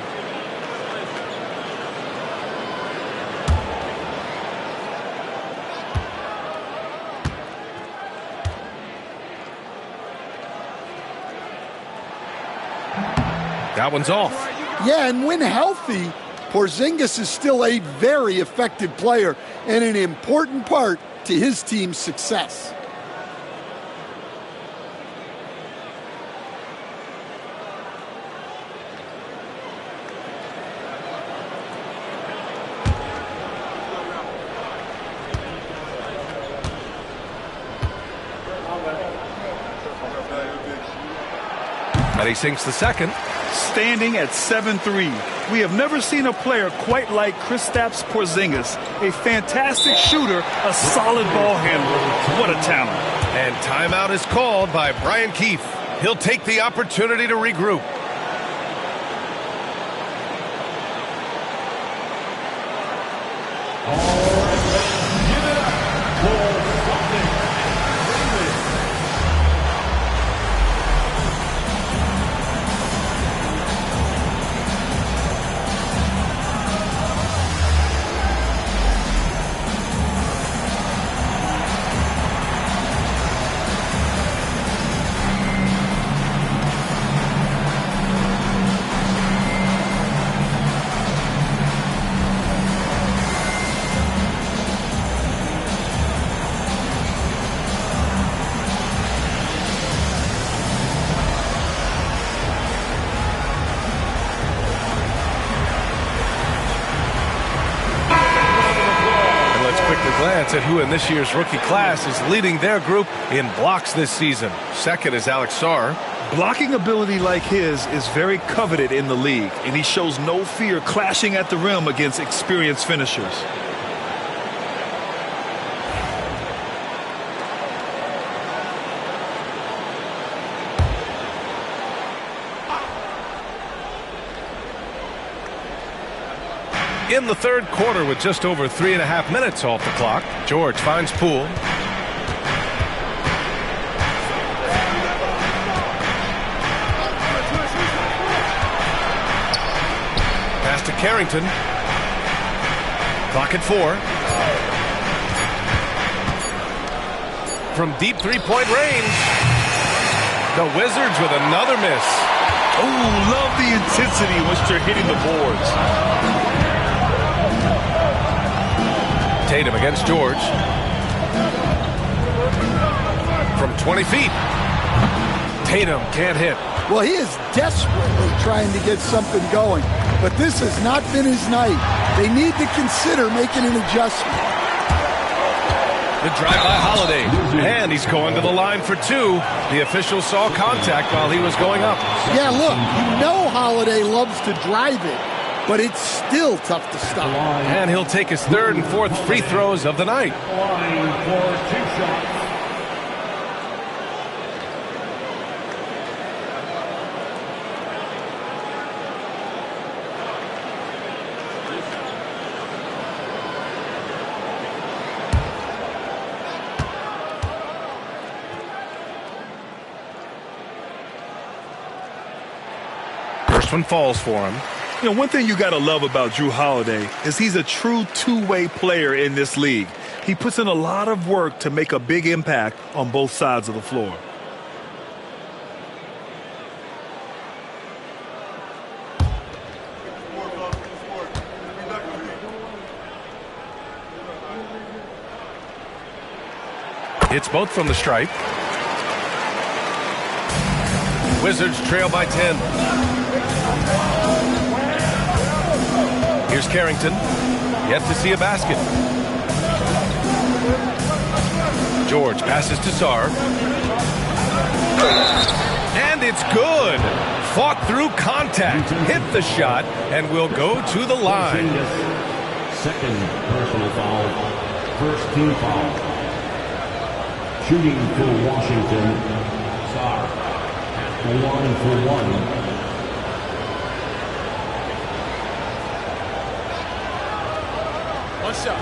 That one's off. Yeah, and when healthy, Porzingis is still a very effective player and an important part to his team's success. And he sinks the second. Standing at 7-3. We have never seen a player quite like Kristaps Porzingis. A fantastic shooter, a solid ball handler. What a talent. And timeout is called by Brian Keefe. He'll take the opportunity to regroup. Glance at who in this year's rookie class is leading their group in blocks this season. Second is Alex Sarr. Blocking ability like his is very coveted in the league, and he shows no fear clashing at the rim against experienced finishers. In the third quarter with just over 3.5 minutes off the clock, George finds Poole. Pass to Carrington. Clock at 4. From deep three-point range. The Wizards with another miss. Oh, love the intensity in which they're hitting the boards. Tatum against George. From 20 feet. Tatum can't hit. Well, he is desperately trying to get something going, but this has not been his night. They need to consider making an adjustment. The drive by Holiday, and he's going to the line for 2. The official saw contact while he was going up. Yeah, look, you know Holiday loves to drive it, but it's still tough to stop. And he'll take his third and fourth free throws of the night. First one falls for him. You know, one thing you got to love about Jrue Holiday is he's a true two-way player in this league. He puts in a lot of work to make a big impact on both sides of the floor. It's both from the stripe. Wizards trail by 10. Here's Carrington. Yet to see a basket. George passes to Sarr. And it's good. Fought through contact. Hit the shot and will go to the line. Second personal foul. First team foul. Shooting for Washington. Sarr. At the line for 1. What's up?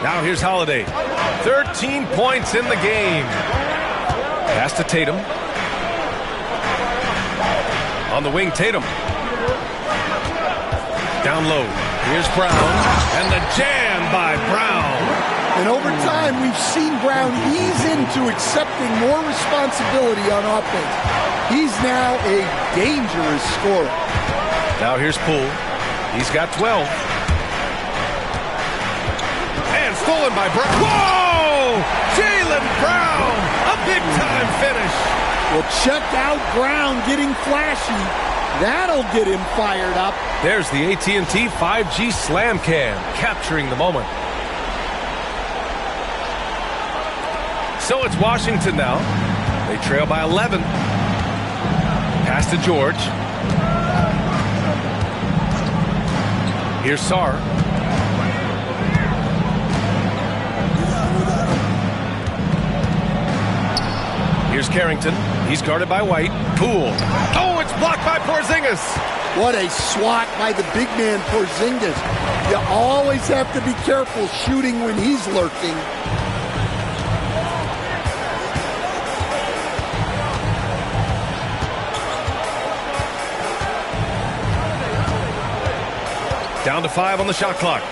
Now here's Holiday. 13 points in the game. Pass to Tatum. On the wing, Tatum. Down low. Here's Brown. And the jam by Brown. And over time, we've seen Brown ease into accepting more responsibility on offense. He's now a dangerous scorer. Now here's Poole. He's got 12. And stolen by Brown. Whoa! Jaylen Brown, a big-time finish. Well, check out Brown getting flashy. That'll get him fired up. There's the AT&T 5G Slam Cam, capturing the moment. So it's Washington now. They trail by 11. Pass to George. Here's Sarr. Here's Carrington. He's guarded by White. Poole. Oh, it's blocked by Porzingis. What a swat by the big man Porzingis. You always have to be careful shooting when he's lurking. Down to 5 on the shot clock.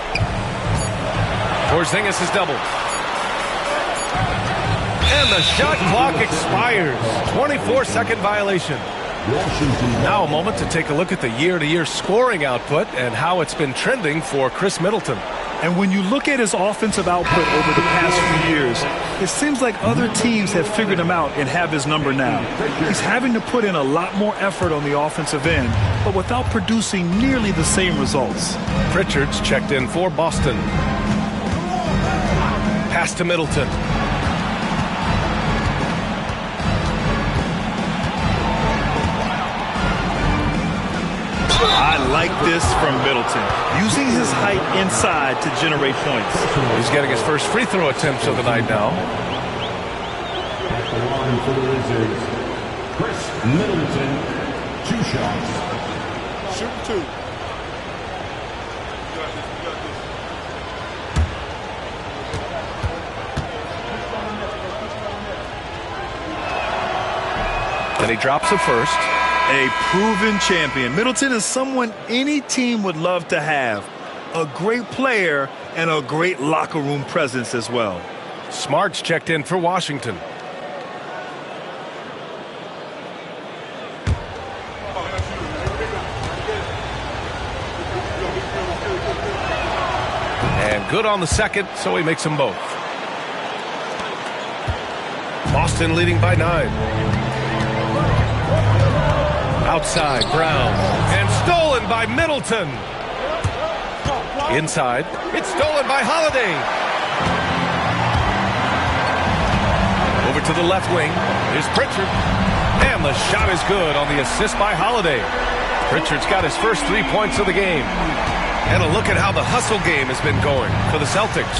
Porzingis is doubled. And the shot clock expires. 24-second violation. Now a moment to take a look at the year-to-year scoring output and how it's been trending for Chris Middleton. And when you look at his offensive output over the past few years, it seems like other teams have figured him out and have his number now. He's having to put in a lot more effort on the offensive end, but without producing nearly the same results. Pritchard's checked in for Boston. Pass to Middleton. I like this from Middleton, using his height inside to generate points. He's getting his first free throw attempts of the night now. At the line for the Wizards, Chris Middleton, 2 shots. Shoot 2. Then he drops the first. A proven champion. Middleton is someone any team would love to have. A great player and a great locker room presence as well. Smart's checked in for Washington. And good on the second, so he makes them both. Boston leading by 9. Outside, Brown. And stolen by Middleton. Inside. It's stolen by Holiday. Over to the left wing. Here's Pritchard. And the shot is good on the assist by Holiday. Pritchard's got his first 3 points of the game. And a look at how the hustle game has been going for the Celtics.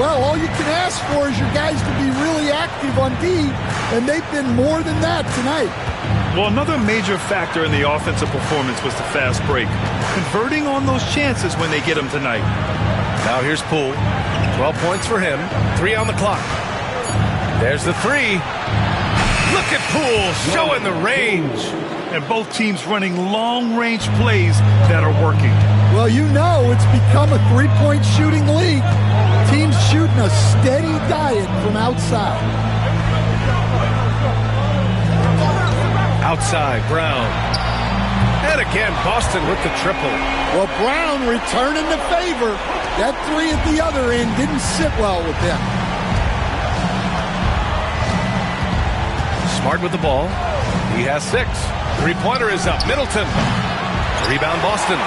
Well, all you can ask for is your guys to be really active on D, and they've been more than that tonight. Well, another major factor in the offensive performance was the fast break. Converting on those chances when they get them tonight. Now here's Poole. 12 points for him. 3 on the clock. There's the 3. Look at Poole showing the range. And both teams running long-range plays that are working. Well, you know it's become a three-point shooting league. Teams shooting a steady diet from outside. Outside, Brown. And again, Boston with the triple. Well, Brown returning the favor. That 3 at the other end didn't sit well with him. Smart with the ball. He has 6. Three-pointer is up. Middleton. Rebound, Boston.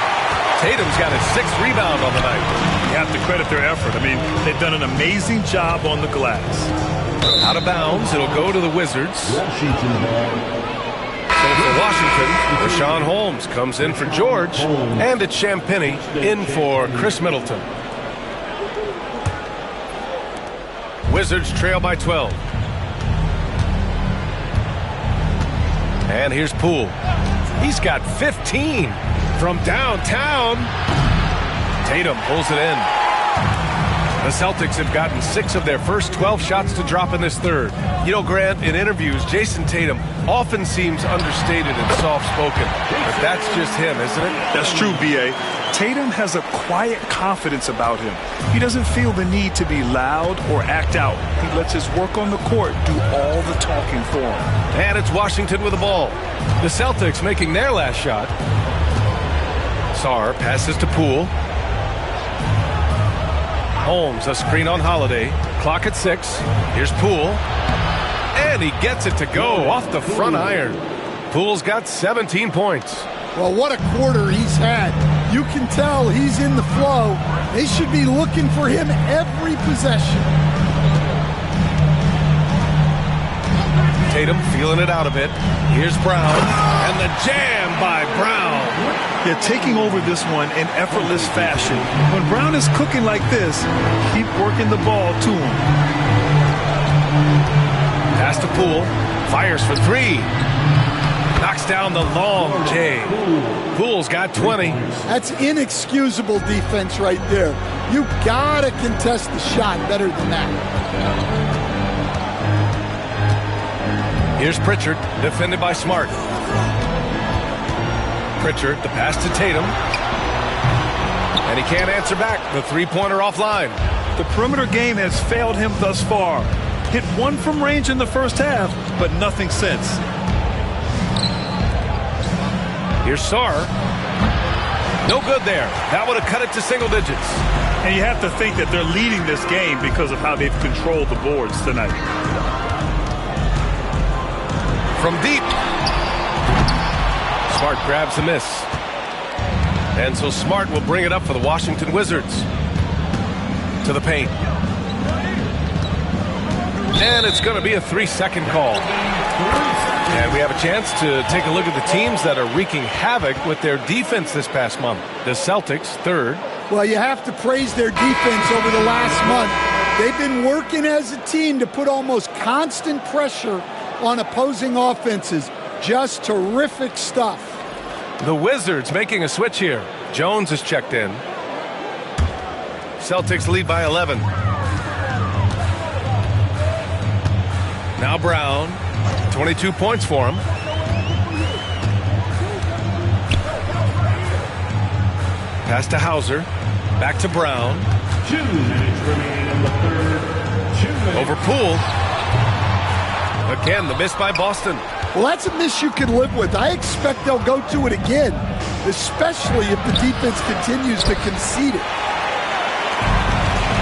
Tatum's got his 6th rebound on the night. You have to credit their effort. I mean, they've done an amazing job on the glass. Out of bounds. It'll go to the Wizards. Washington ball. So for Washington, Rashawn Holmes comes in for George, and it's Champagnie in for Chris Middleton. Wizards trail by 12. And here's Poole. He's got 15 from downtown. Tatum pulls it in. The Celtics have gotten 6 of their first 12 shots to drop in this third. You know, Grant, in interviews, Jason Tatum often seems understated and soft-spoken. But that's just him, isn't it? That's true, B.A. Tatum has a quiet confidence about him. He doesn't feel the need to be loud or act out. He lets his work on the court do all the talking for him. And it's Washington with the ball. The Celtics making their last shot. Sarr passes to Poole. Holmes, a screen on Holiday. Clock at 6. Here's Poole. And he gets it to go off the front iron. Poole's got 17 points. Well, what a quarter he's had. You can tell he's in the flow. They should be looking for him every possession. Tatum feeling it out a bit. Here's Brown. And the jam by Brown. Yeah, taking over this one in effortless fashion. When Brown is cooking like this, keep working the ball to him. Pass to Poole. Fires for 3. Knocks down the long J. Poole's got 20. That's inexcusable defense right there. You gotta contest the shot better than that. Here's Pritchard, defended by Smart. Pritchard, the pass to Tatum. And he can't answer back. The three-pointer offline. The perimeter game has failed him thus far. Hit one from range in the first half, but nothing since. Here's Sarr. No good there. That would have cut it to single digits. And you have to think that they're leading this game because of how they've controlled the boards tonight. From deep. Smart grabs the miss. And so Smart will bring it up for the Washington Wizards. To the paint. And it's going to be a 3-second call. And we have a chance to take a look at the teams that are wreaking havoc with their defense this past month. The Celtics, third. Well, you have to praise their defense over the last month. They've been working as a team to put almost constant pressure on opposing offenses. Just terrific stuff. The Wizards making a switch here. Jones is checked in. Celtics lead by 11. Now Brown. 22 points for him. Pass to Hauser. Back to Brown. 2 minutes remaining in the third. Over Poole. Again, the miss by Boston. Well, that's a miss you can live with. I expect they'll go to it again, especially if the defense continues to concede it.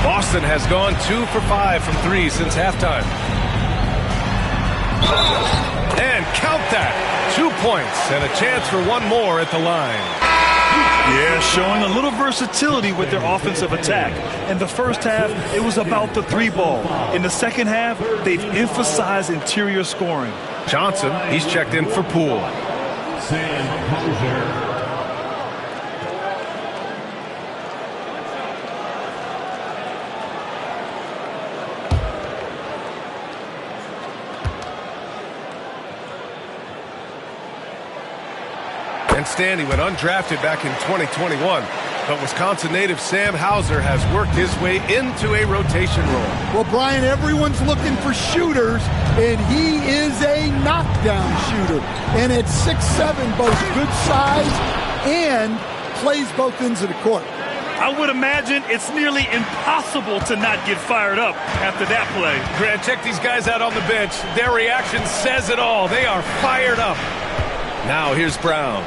Boston has gone 2 for 5 from 3 since halftime. And count that. 2 points and a chance for one more at the line. Yeah, showing a little versatility with their offensive attack. In the first half, it was about the 3-ball. In the second half, they've emphasized interior scoring. Johnson, he's checked in for Poole. Sam Hauser. And Stanley went undrafted back in 2021. But Wisconsin native Sam Hauser has worked his way into a rotation role. Well, Brian, everyone's looking for shooters, and he is a knockdown shooter. And at 6'7", both good size and plays both ends of the court. I would imagine it's nearly impossible to not get fired up after that play. Grant, check these guys out on the bench. Their reaction says it all. They are fired up. Now here's Brown.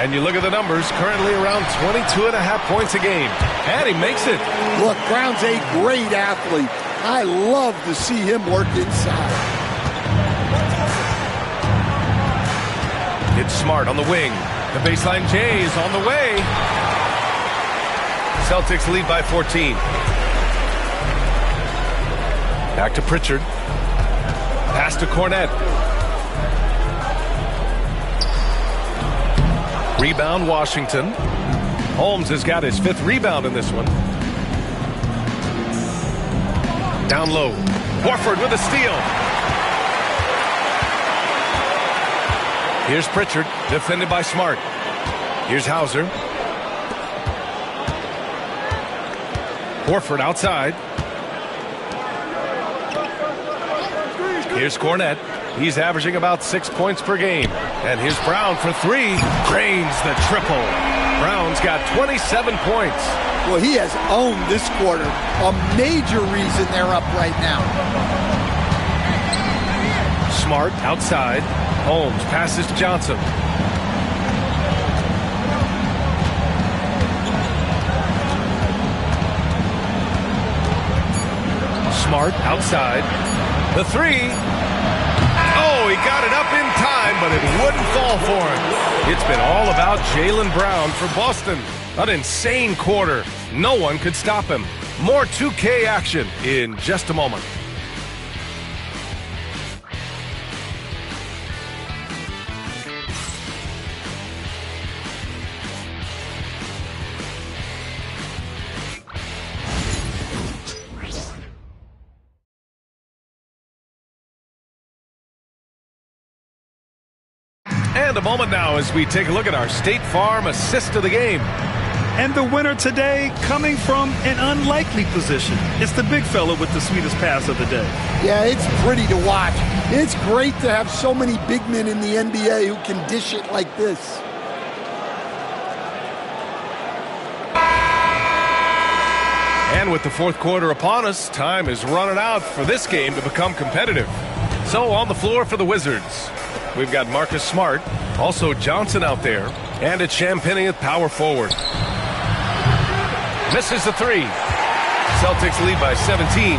And you look at the numbers, currently around 22.5 points a game. And he makes it. Look, Brown's a great athlete. I love to see him work inside. It's Smart on the wing. The baseline J is on the way. Celtics lead by 14. Back to Pritchard. Pass to Cornette. Rebound, Washington. Holmes has got his 5th rebound in this one. Down low. Horford with a steal. Here's Pritchard, defended by Smart. Here's Hauser. Horford outside. Here's Cornette. He's averaging about 6 points per game. And here's Brown for 3. Drains the triple. Brown's got 27 points. Well, he has owned this quarter. A major reason they're up right now. Smart outside. Holmes passes to Johnson. Smart outside. The three. Oh, he got it up in time, but it wouldn't fall for him. It's been all about Jaylen Brown for Boston. An insane quarter. No one could stop him. More 2K action in just a moment. And a moment now as we take a look at our State Farm assist of the game. And the winner today coming from an unlikely position. It's the big fella with the sweetest pass of the day. Yeah, it's pretty to watch. It's great to have so many big men in the NBA who can dish it like this. And with the fourth quarter upon us, time is running out for this game to become competitive. So on the floor for the Wizards, we've got Marcus Smart, also Johnson out there, and it's Champagnie at power forward. Misses the three. Celtics lead by 17.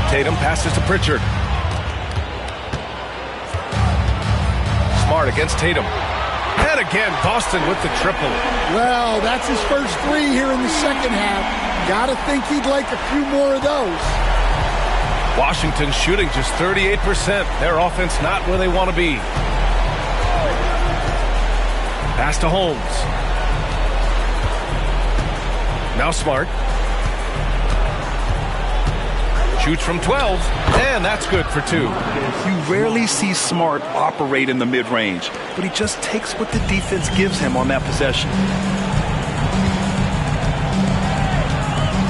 Tatum passes to Pritchard. Smart against Tatum. And again, Boston with the triple. Well, that's his first three here in the second half. Gotta think he'd like a few more of those. Washington shooting just 38%. Their offense not where they want to be. Pass to Holmes. Now Smart. Shoots from 12, and that's good for two. You rarely see Smart operate in the mid-range, but he just takes what the defense gives him on that possession.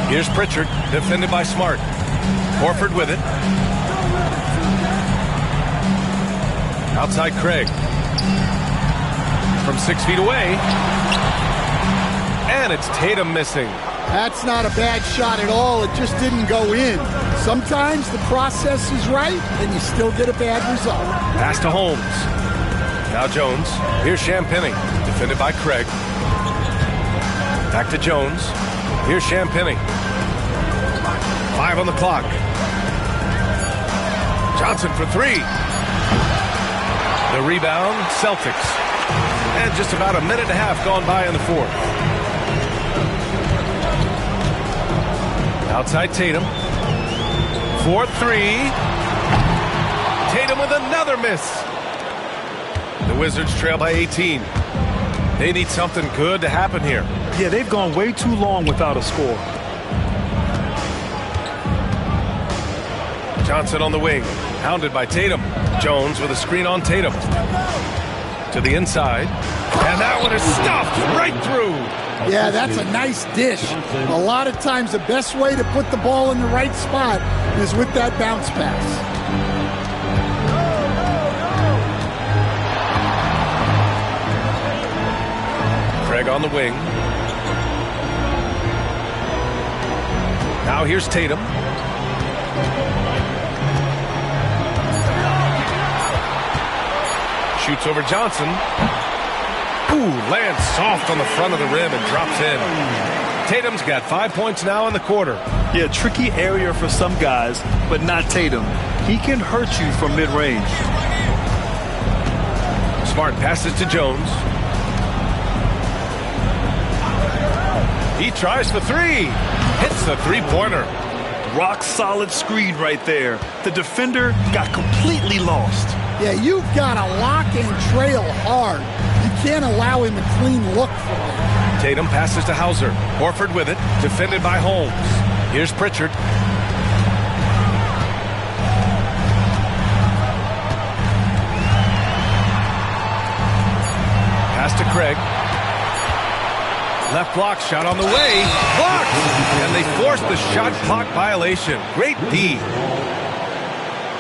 Here's Pritchard, defended by Smart. Horford with it. Outside Craig. From 6 feet away. And it's Tatum missing. That's not a bad shot at all. It just didn't go in. Sometimes the process is right, and you still get a bad result. Pass to Holmes. Now Jones. Here's Champagnie, defended by Craig. Back to Jones. Here's Champagnie. 5 on the clock. Johnson for three. The rebound, Celtics. And just about a minute and a half gone by in the fourth. Outside Tatum. 4-3. Tatum with another miss. The Wizards trail by 18. They need something good to happen here. Yeah, they've gone way too long without a score. Johnson on the wing, hounded by Tatum. Jones with a screen on Tatum. To the inside. And that one is stuffed right through. Yeah, that's a nice dish. A lot of times the best way to put the ball in the right spot is with that bounce pass. Craig on the wing. Now here's Tatum. Shoots over Johnson. Ooh, lands soft on the front of the rim and drops in. Tatum's got 5 points now in the quarter. Yeah, tricky area for some guys, but not Tatum. He can hurt you from mid-range. Smart passes to Jones. He tries for three. Hits the three-pointer. Rock solid screen right there. The defender got completely lost. Yeah, you've got to lock and trail hard. You can't allow him a clean look from it. Tatum passes to Hauser. Horford with it, defended by Holmes. Here's Pritchard. Pass to Craig. Left block shot on the way. Blocked! And they forced the shot clock violation. Great D.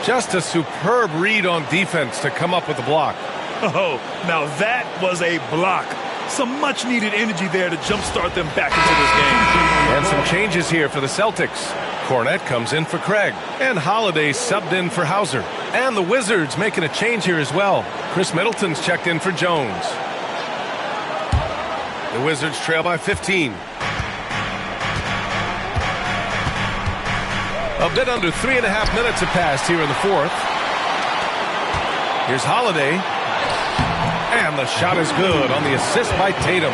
Just a superb read on defense to come up with the block. Oh, now that was a block. Some much-needed energy there to jumpstart them back into this game. And some changes here for the Celtics. Cornette comes in for Craig. And Holiday subbed in for Hauser. And the Wizards making a change here as well. Chris Middleton's checked in for Jones. The Wizards trail by 15. A bit under 3.5 minutes have passed here in the fourth. Here's Holiday. And the shot is good on the assist by Tatum.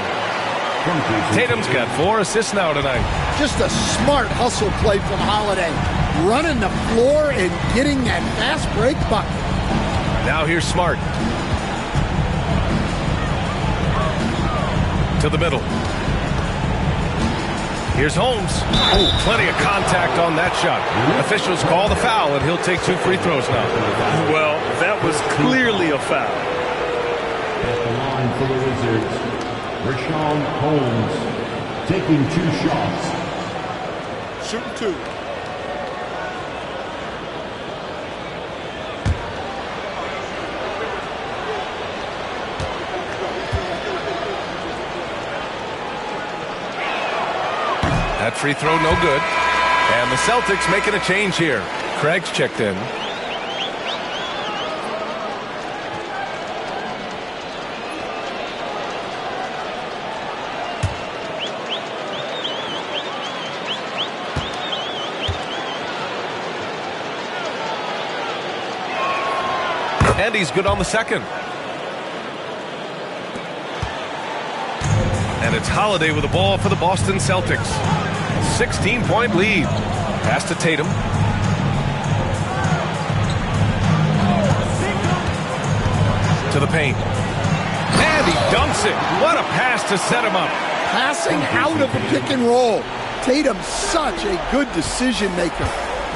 Tatum's got 4 assists now tonight. Just a smart hustle play from Holiday. Running the floor and getting that fast break bucket. Now here's Smart. To the middle. Here's Holmes. Oh, plenty of contact on that shot. Officials call the foul, and he'll take 2 free throws now. Well, that was clearly a foul. At the line for the Wizards, Rashawn Holmes taking 2 shots. Shooting 2. That free throw no good. And the Celtics making a change here. Craig's checked in. And he's good on the second. And it's Holiday with the ball for the Boston Celtics. 16-point lead. Pass to Tatum. To the paint. And he dunks it. What a pass to set him up. Passing out of the pick and roll. Tatum's such a good decision maker.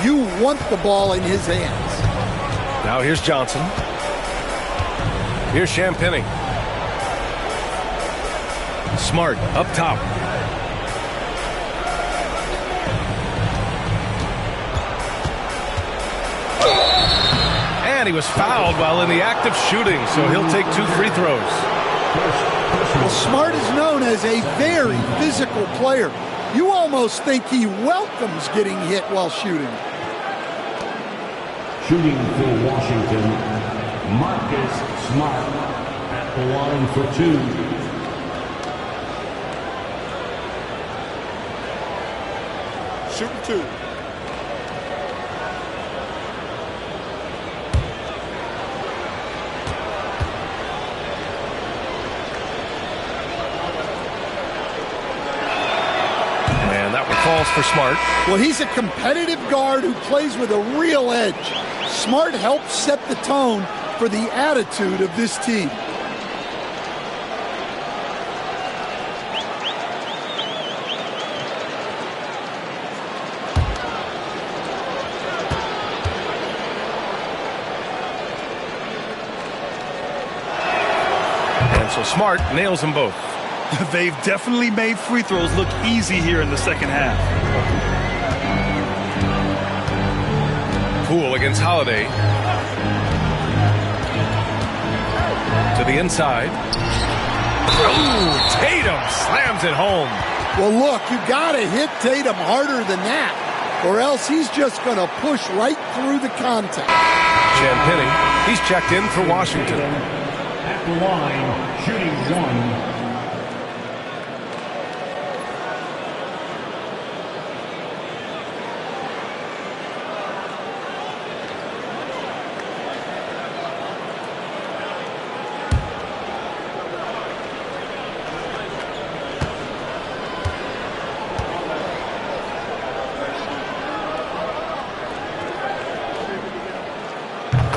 You want the ball in his hands. Now here's Johnson. Here's Champagnie. Smart up top. And he was fouled while in the act of shooting, so he'll take 2 free throws. Well, Smart is known as a very physical player. You almost think he welcomes getting hit while shooting. Shooting for Washington, Marcus Smart at the line for 2. Shooting 2. And that one falls for Smart. Well, he's a competitive guard who plays with a real edge. Smart helps set the tone for the attitude of this team. So Smart nails them both. They've definitely made free throws look easy here in the second half. Poole against Holiday. To the inside. Ooh, Tatum slams it home. Well, look, you got to hit Tatum harder than that, or else he's just going to push right through the contact. Champagnie, he's checked in for Washington. At the line, shooting 1.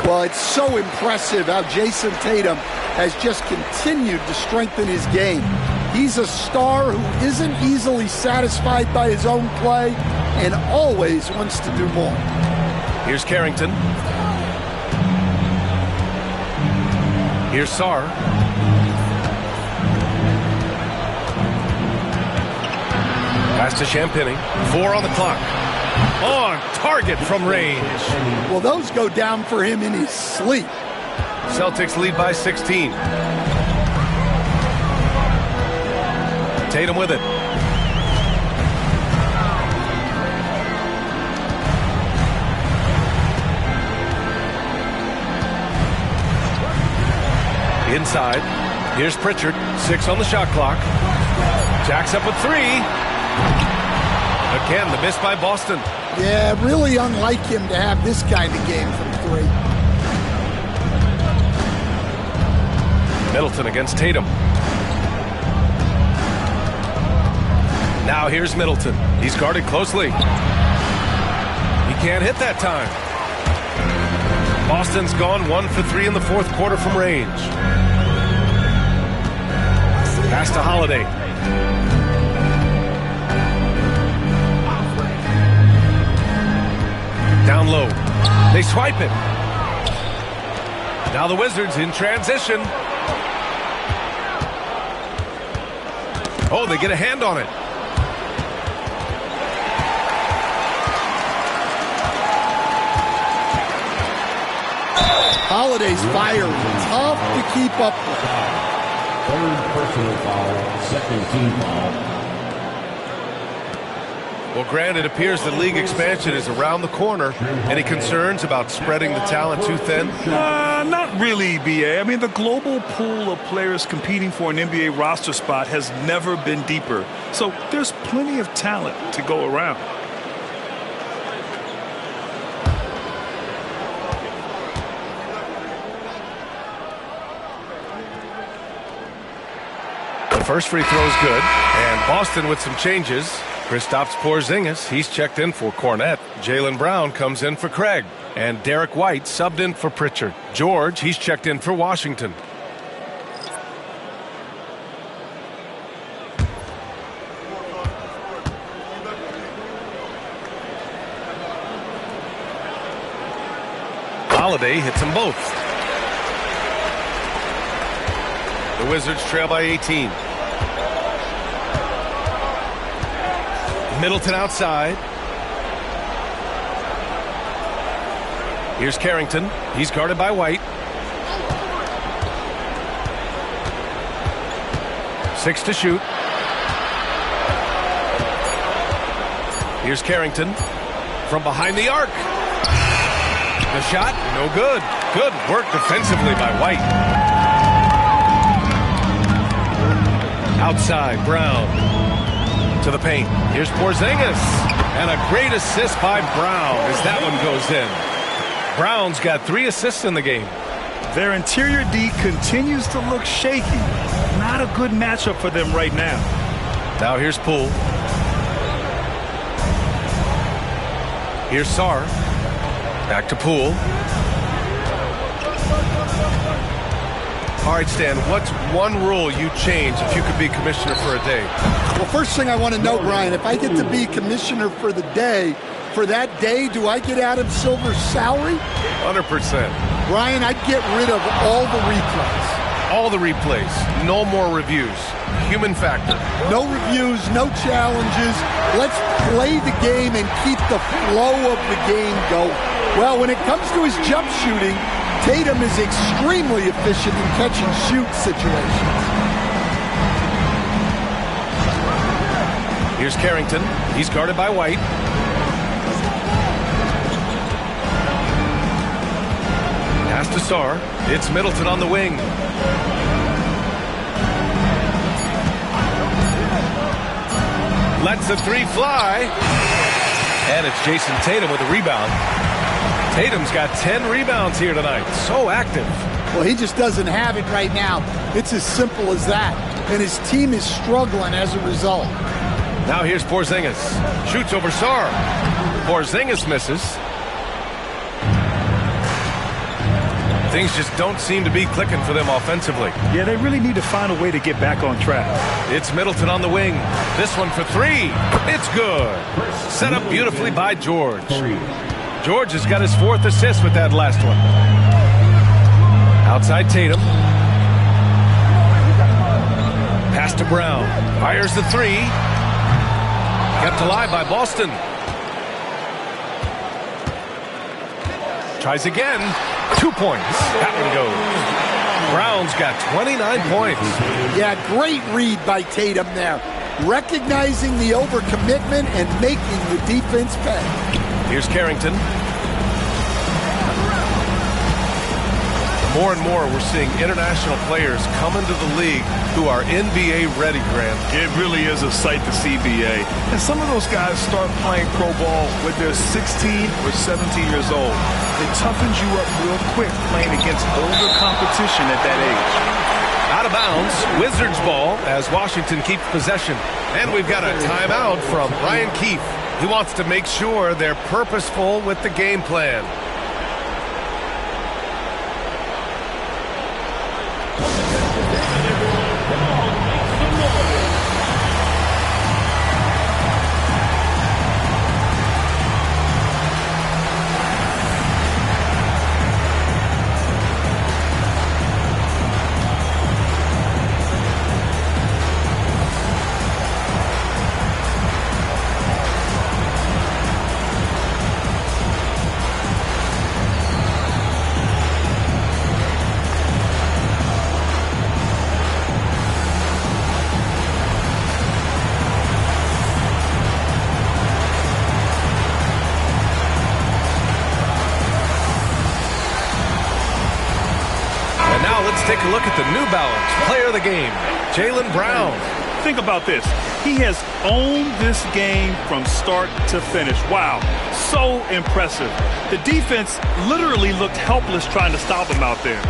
Well, it's so impressive how Jason Tatum has just continued to strengthen his game. He's a star who isn't easily satisfied by his own play and always wants to do more. Here's Carrington. Here's Sarr. Pass to Champagnie. 4 on the clock. On target from range. Well, those go down for him in his sleep. Celtics lead by 16. Tatum with it. Inside. Here's Pritchard. 6 on the shot clock. Jacks up with 3. Again, the miss by Boston. Yeah, really unlike him to have this kind of game from 3. Middleton against Tatum. Now here's Middleton. He's guarded closely. He can't hit that time. Boston's gone 1 for 3 in the fourth quarter from range. Pass to Holiday. Down low. They swipe it. Now the Wizards in transition. Oh, they get a hand on it. Holiday's firing. Tough to keep up with. Third personal foul, second team foul. Well, Grant, it appears that league expansion is around the corner. Any concerns about spreading the talent too thin? Not really, BA. I mean, the global pool of players competing for an NBA roster spot has never been deeper. So there's plenty of talent to go around. The first free throw is good, and Boston with some changes. Kristaps Porzingis, he's checked in for Cornette. Jaylen Brown comes in for Craig, and Derek White subbed in for Pritchard. George, he's checked in for Washington. Holiday hits them both. The Wizards trail by 18. Middleton outside. Here's Carrington. He's guarded by White. 6 to shoot. Here's Carrington from behind the arc. The shot, no good. Good work defensively by White. Outside, Brown. To the paint. Here's Porzingis. And a great assist by Brown as that one goes in. Brown's got 3 assists in the game. Their interior D continues to look shaky. Not a good matchup for them right now. Now here's Poole. Here's Sarr. Back to Poole. All right, Stan, what's one rule you change if you could be commissioner for a day? Well, first thing I want to know, Brian, if I get to be commissioner for the day, for that day, do I get Adam Silver's salary? 100%. Brian, I'd get rid of all the replays. All the replays. No more reviews. Human factor. No reviews, no challenges. Let's play the game and keep the flow of the game going. Well, when it comes to his jump shooting, Tatum is extremely efficient in catch-and-shoot situations. Here's Carrington. He's guarded by White. Pass to Sarr. It's Middleton on the wing. Lets the 3 fly. And it's Jason Tatum with a rebound. Tatum's got 10 rebounds here tonight. So active. Well, he just doesn't have it right now. It's as simple as that. And his team is struggling as a result. Now here's Porzingis. Shoots over Sarr. Porzingis misses. Things just don't seem to be clicking for them offensively. Yeah, they really need to find a way to get back on track. It's Middleton on the wing. This one for 3. It's good. Set up beautifully by George. George has got his 4th assist with that last one. Outside Tatum. Pass to Brown. Fires the 3. Kept alive by Boston. Tries again. 2 points. That one goes. Brown's got 29 points. Yeah, great read by Tatum there. Recognizing the overcommitment and making the defense pay. Here's Carrington. More and more, we're seeing international players come into the league who are NBA ready, Grant. It really is a sight to see, BA. And some of those guys start playing pro ball when they're 16 or 17 years old. It toughens you up real quick playing against older competition at that age. Out of bounds, Wizards ball as Washington keeps possession. And we've got a timeout from Brian Keefe. He wants to make sure they're purposeful with the game plan. Take a look at the New Balance player of the game, Jaylen Brown. Think about this. He has owned this game from start to finish. Wow, so impressive. The defense literally looked helpless trying to stop him out there.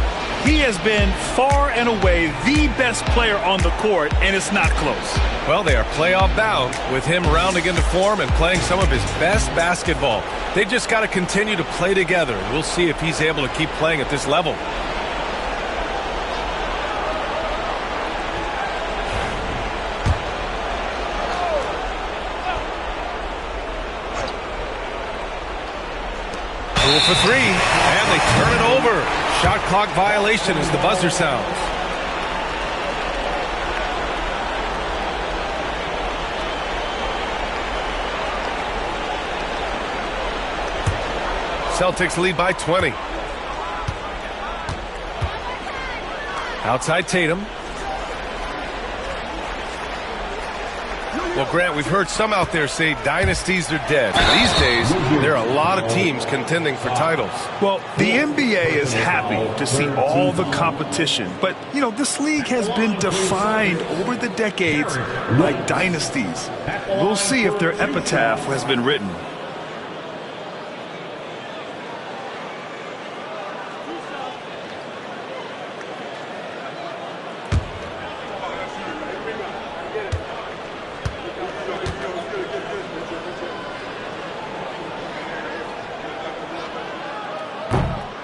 He has been far and away the best player on the court, and it's not close. Well, they are playoff bound with him rounding into form and playing some of his best basketball. They just got to continue to play together. We'll see if he's able to keep playing at this level. For three, and they turn it over. Shot clock violation as the buzzer sounds. Celtics lead by 20. Outside Tatum. Well, Grant, we've heard some out there say dynasties are dead. These days, there are a lot of teams contending for titles. Well, the NBA is happy to see all the competition. But, you know, this league has been defined over the decades like dynasties. We'll see if their epitaph has been written.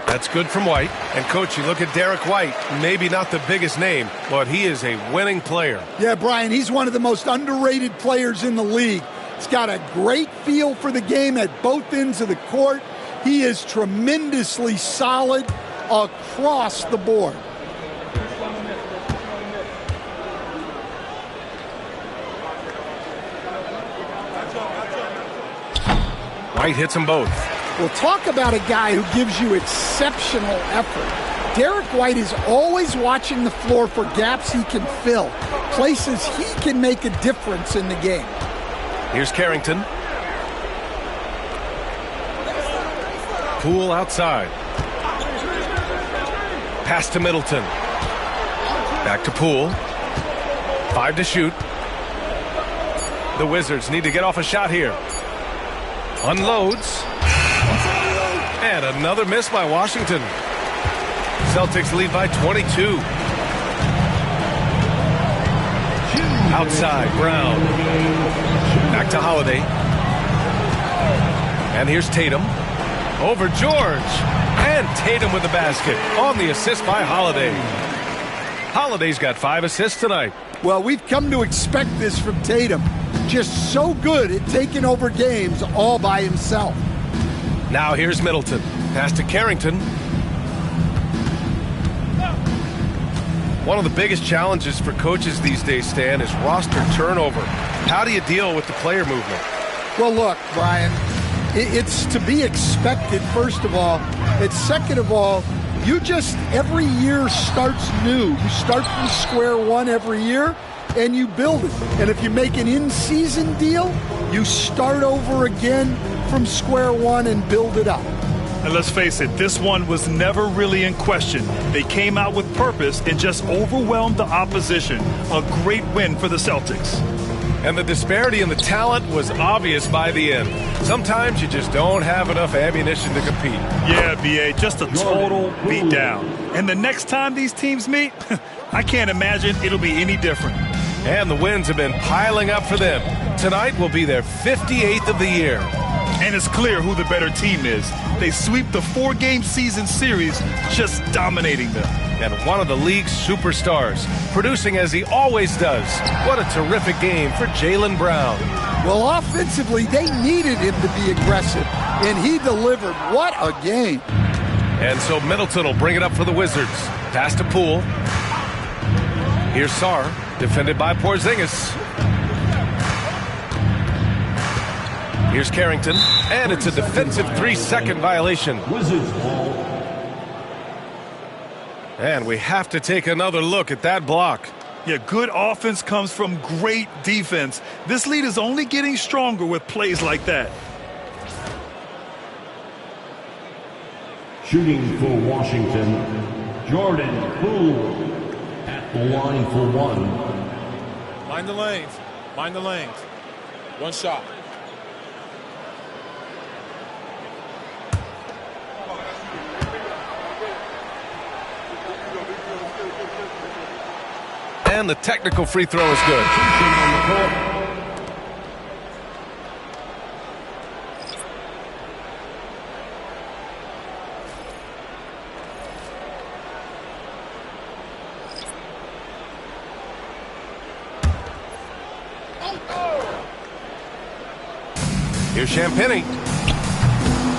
That's good from White. And, Coach, you look at Derek White, maybe not the biggest name, but he is a winning player. Yeah, Brian, he's one of the most underrated players in the league. He's got a great feel for the game at both ends of the court. He is tremendously solid across the board. White hits them both. Well, talk about a guy who gives you exceptional effort. Derek White is always watching the floor for gaps he can fill, places he can make a difference in the game. Here's Carrington. Poole outside. Pass to Middleton. Back to Poole. 5 to shoot. The Wizards need to get off a shot here. Unloads. And another miss by Washington. Celtics lead by 22. Outside, Brown. Back to Holiday. And here's Tatum. Over George. And Tatum with the basket on the assist by Holiday. Holiday's got 5 assists tonight. Well, we've come to expect this from Tatum. Just so good at taking over games all by himself. Now here's Middleton. Pass to Carrington. One of the biggest challenges for coaches these days, Stan, is roster turnover. How do you deal with the player movement? Well, look, Brian, it's to be expected, first of all. And second of all, you just, every year starts new. You start from square one every year, and you build it. And if you make an in-season deal, you start over again from square one and build it up. And let's face it, this one was never really in question. They came out with purpose and just overwhelmed the opposition. A great win for the Celtics. And the disparity in the talent was obvious by the end. Sometimes you just don't have enough ammunition to compete. Yeah, B.A., just a total beatdown. And the next time these teams meet, I can't imagine it'll be any different. And the wins have been piling up for them. Tonight will be their 58th of the year. And it's clear who the better team is. They sweep the 4-game season series, just dominating them. And one of the league's superstars, producing as he always does. What a terrific game for Jaylen Brown. Well, offensively, they needed him to be aggressive, and he delivered. What a game. And so Middleton will bring it up for the Wizards. Pass to Poole. Here's Sarr, defended by Porzingis. Here's Carrington, and it's a defensive 3-second violation. Wizards ball. And we have to take another look at that block. Yeah, good offense comes from great defense. This lead is only getting stronger with plays like that. Shooting for Washington, Jordan Poole at the line for one. Mind the lanes. Mind the lanes. One shot. And the technical free throw is good. Here's Champagny.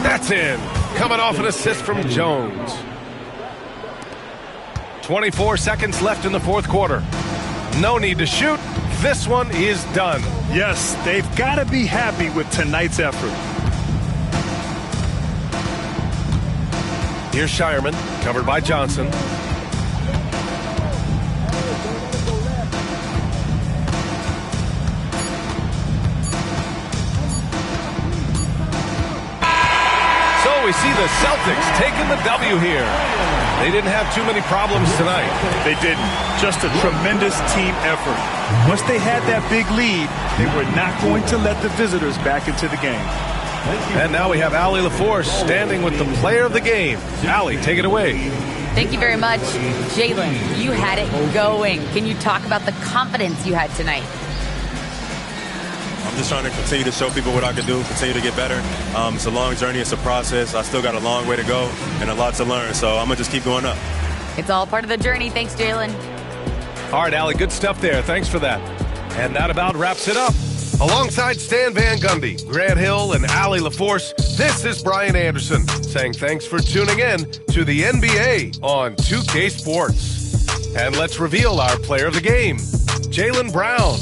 That's in. Coming off an assist from Jones. 24 seconds left in the fourth quarter. No need to shoot. This one is done. Yes, they've got to be happy with tonight's effort. Here's Shireman, covered by Johnson. So we see the Celtics taking the W here. They didn't have too many problems tonight. They didn't. Just a tremendous team effort. Once they had that big lead, they were not going to let the visitors back into the game. And now we have Allie LaForce standing with the player of the game. Allie, take it away. Thank you very much. Jaylen, you had it going. Can you talk about the confidence you had tonight? I'm just trying to continue to show people what I can do, continue to get better. It's a long journey. It's a process. I still got a long way to go and a lot to learn, so I'm going to just keep going up. It's all part of the journey. Thanks, Jaylen. All right, Allie, good stuff there. Thanks for that. And that about wraps it up. Alongside Stan Van Gundy, Grant Hill, and Allie LaForce, this is Brian Anderson saying thanks for tuning in to the NBA on 2K Sports. And let's reveal our player of the game, Jaylen Brown.